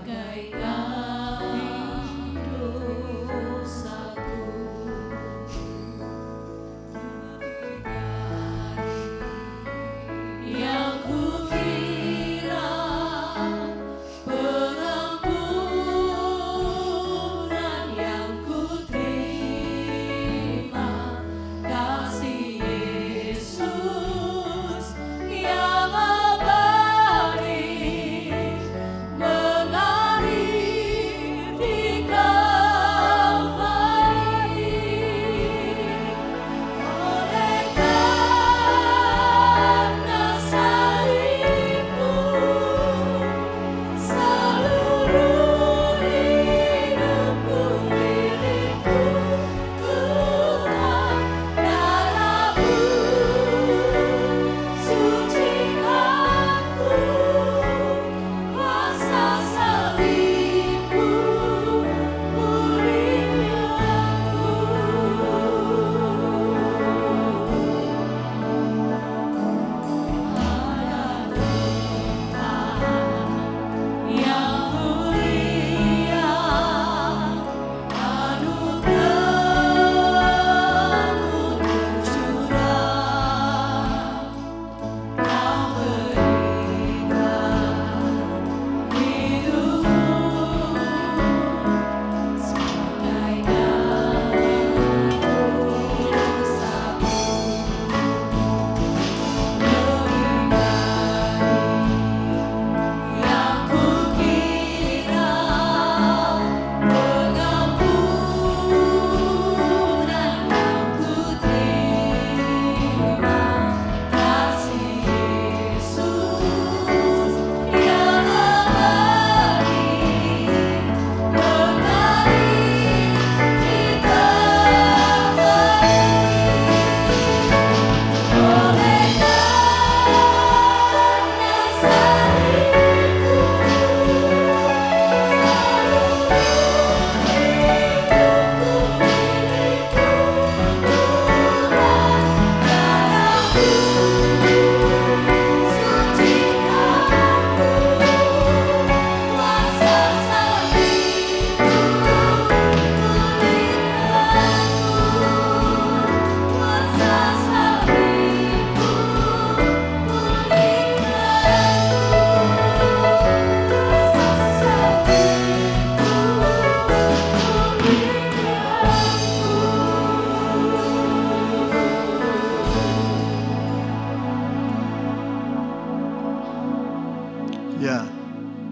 Ya,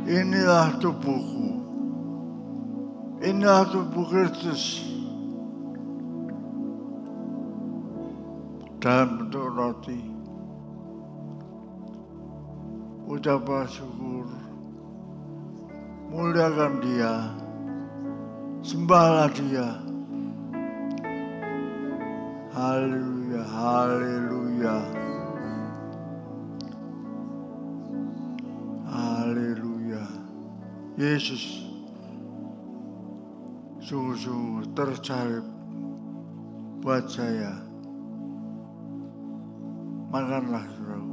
inilah tubuhku. Inilah tubuh Kristus dalam bentuk roti. Ucaplah syukur, muliakan Dia, sembahlah Dia. Haleluya, haleluya, haleluya. Yesus sungguh-sungguh tersalib buat saya. Makanlah, saudaraku.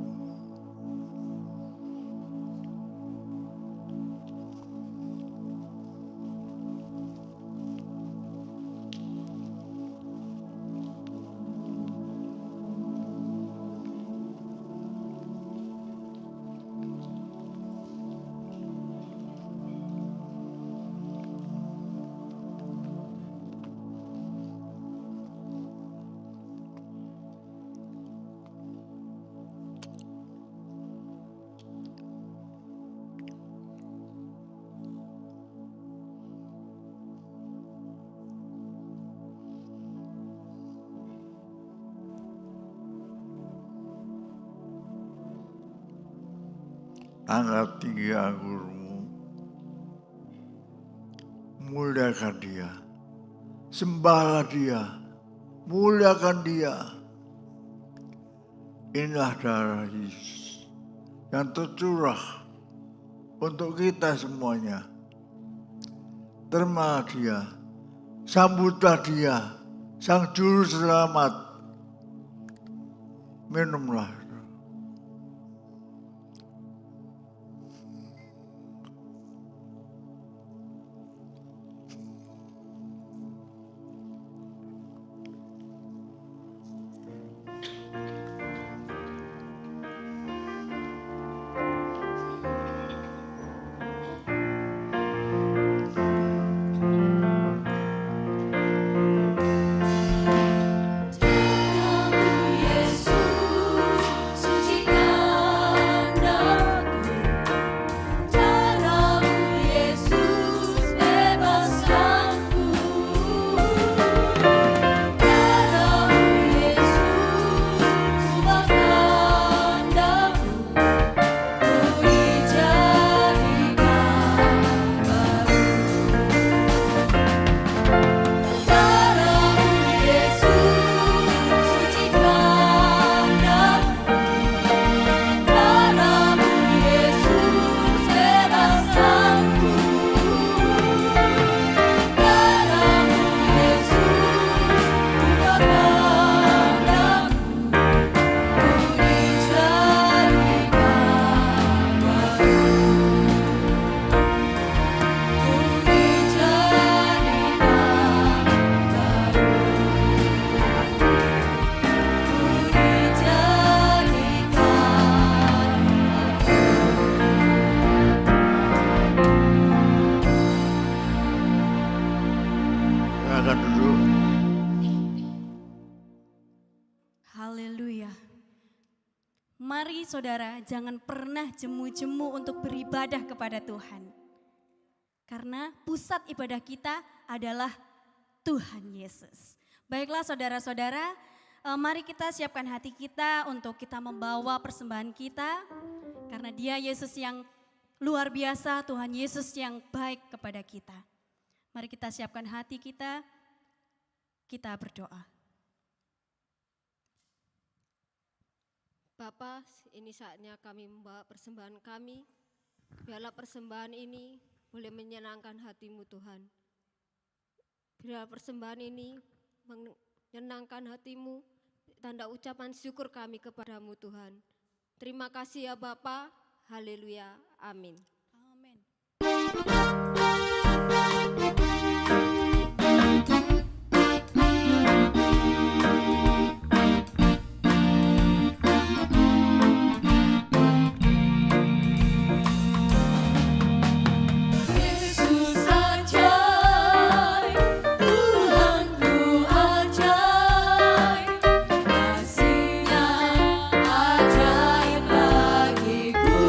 Angkat tinggi anggurmu, muliakan Dia, sembahlah Dia, muliakan Dia. Inilah darah Yesus yang tercurah untuk kita semuanya. Terimalah Dia, sambutlah Dia, Sang Juru Selamat. Minumlah. Mari saudara, jangan pernah jemu-jemu untuk beribadah kepada Tuhan. Karena pusat ibadah kita adalah Tuhan Yesus. Baiklah saudara-saudara, mari kita siapkan hati kita untuk kita membawa persembahan kita. Karena Dia Yesus yang luar biasa, Tuhan Yesus yang baik kepada kita. Mari kita siapkan hati kita berdoa. Bapa, ini saatnya kami membawa persembahan kami. Biarlah persembahan ini boleh menyenangkan hati-Mu Tuhan. Biarlah persembahan ini menyenangkan hati-Mu, tanda ucapan syukur kami kepadamu Tuhan. Terima kasih ya Bapa, haleluya, amin. Amin. Kasihnya ajaib bagiku.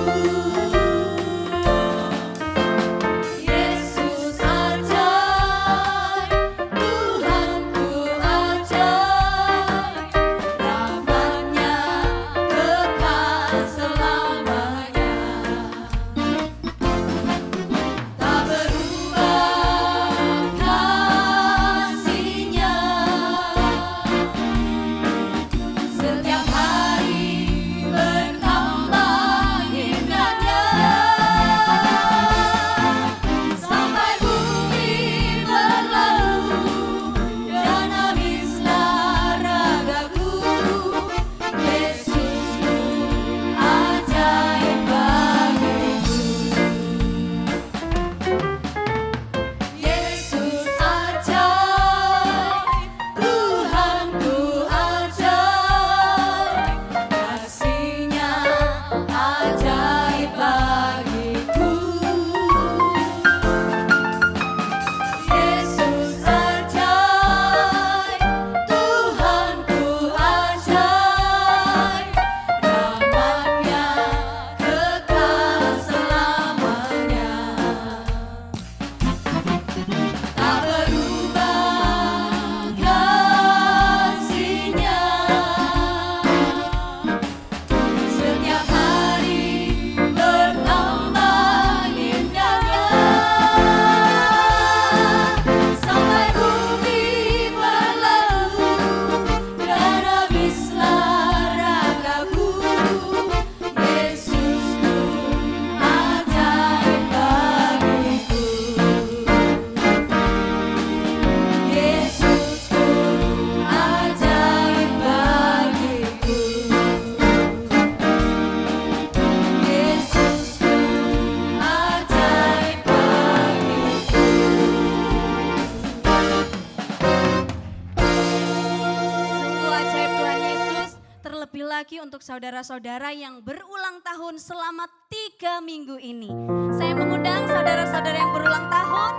untuk saudara-saudara yang berulang tahun selama 3 minggu ini. Saya mengundang saudara-saudara yang berulang tahun,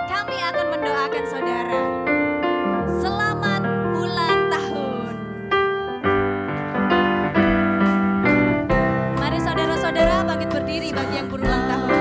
kami akan mendoakan saudara. Selamat ulang tahun. Mari saudara-saudara bangkit berdiri bagi yang berulang tahun.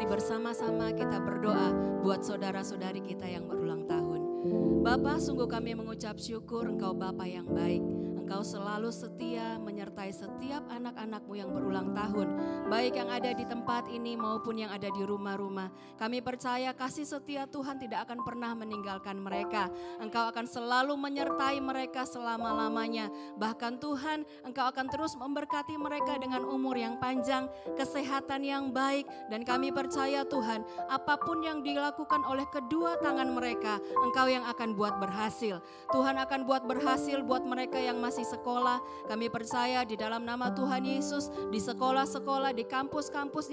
Bersama-sama kita berdoa buat saudara-saudari kita yang berulang tahun. Bapa, sungguh kami mengucap syukur Engkau Bapa yang baik. Engkau selalu setia menyertai setiap anak-anak-Mu yang berulang tahun. Baik yang ada di tempat ini maupun yang ada di rumah-rumah. Kami percaya kasih setia Tuhan tidak akan pernah meninggalkan mereka. Engkau akan selalu menyertai mereka selama-lamanya. Bahkan Tuhan, Engkau akan terus memberkati mereka dengan umur yang panjang, kesehatan yang baik. Dan kami percaya Tuhan, apapun yang dilakukan oleh kedua tangan mereka, Engkau yang akan buat berhasil. Tuhan akan buat berhasil buat mereka yang masih sekolah. Kami percaya di dalam nama Tuhan Yesus, di sekolah-sekolah, di kampus-kampus,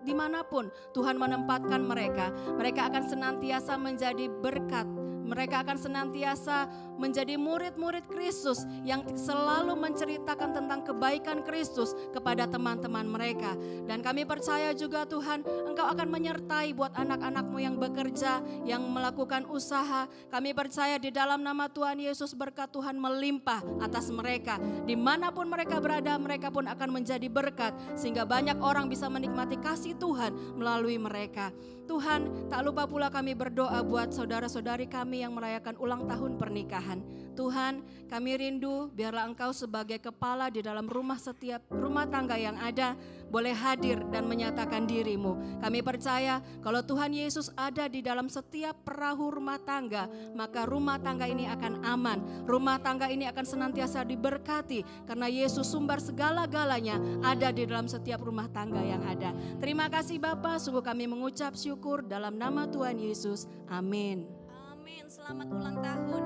dimanapun Tuhan menempatkan mereka. Mereka akan senantiasa menjadi berkat. Mereka akan senantiasa menjadi murid-murid Kristus yang selalu menceritakan tentang kebaikan Kristus kepada teman-teman mereka. Dan kami percaya juga Tuhan, Engkau akan menyertai buat anak-anak-Mu yang bekerja, yang melakukan usaha. Kami percaya di dalam nama Tuhan Yesus berkat Tuhan melimpah atas mereka. Dimanapun mereka berada, mereka pun akan menjadi berkat. Sehingga banyak orang bisa menikmati kasih Tuhan melalui mereka. Tuhan, tak lupa pula kami berdoa buat saudara-saudari kami yang merayakan ulang tahun pernikahan. Tuhan, kami rindu biarlah Engkau sebagai kepala di dalam setiap rumah tangga yang ada boleh hadir dan menyatakan diri-Mu. Kami percaya kalau Tuhan Yesus ada di dalam setiap perahu rumah tangga, maka rumah tangga ini akan aman. Rumah tangga ini akan senantiasa diberkati karena Yesus sumber segala-galanya ada di dalam setiap rumah tangga yang ada. Terima kasih Bapa, sungguh kami mengucap syukur dalam nama Tuhan Yesus. Amin. Amin, selamat ulang tahun.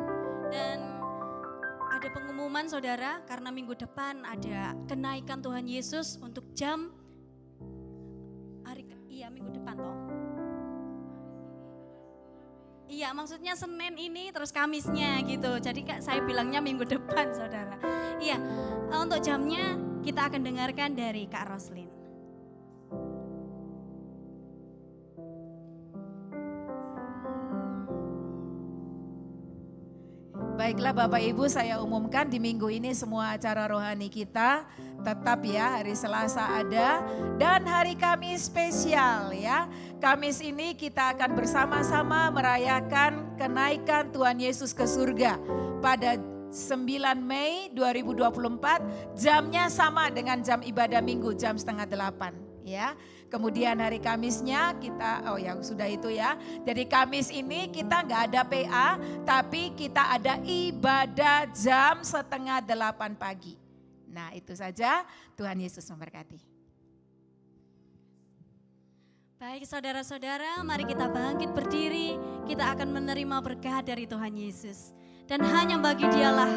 Dan ada pengumuman saudara, karena minggu depan ada kenaikan Tuhan Yesus untuk jam minggu depan toh. Iya, maksudnya Senin ini terus Kamisnya gitu. Jadi saya bilangnya minggu depan saudara. Iya, untuk jamnya kita akan dengarkan dari Kak Roslin. Baiklah Bapak Ibu, saya umumkan di minggu ini semua acara rohani kita tetap ya, hari Selasa ada dan hari Kamis spesial ya. Kamis ini kita akan bersama-sama merayakan kenaikan Tuhan Yesus ke surga pada 9 Mei 2024, jamnya sama dengan jam ibadah minggu, jam 7:30 ya. Kemudian hari Kamisnya kita, sudah itu ya. Jadi Kamis ini kita nggak ada PA, tapi kita ada ibadah jam 7:30 pagi. Nah itu saja, Tuhan Yesus memberkati. Baik saudara-saudara, mari kita bangkit berdiri, kita akan menerima berkat dari Tuhan Yesus. Dan hanya bagi Dialah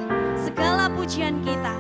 segala pujian kita.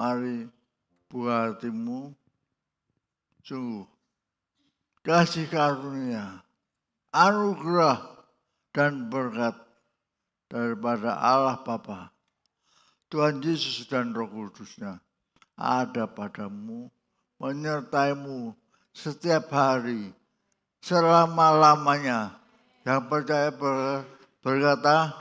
mari buka hatimu, sungguh kasih karunia, anugerah dan berkat daripada Allah Bapa, Tuhan Yesus dan Roh Kudusnya ada padamu, menyertaimu setiap hari, selama-lamanya. Yang percaya berkata,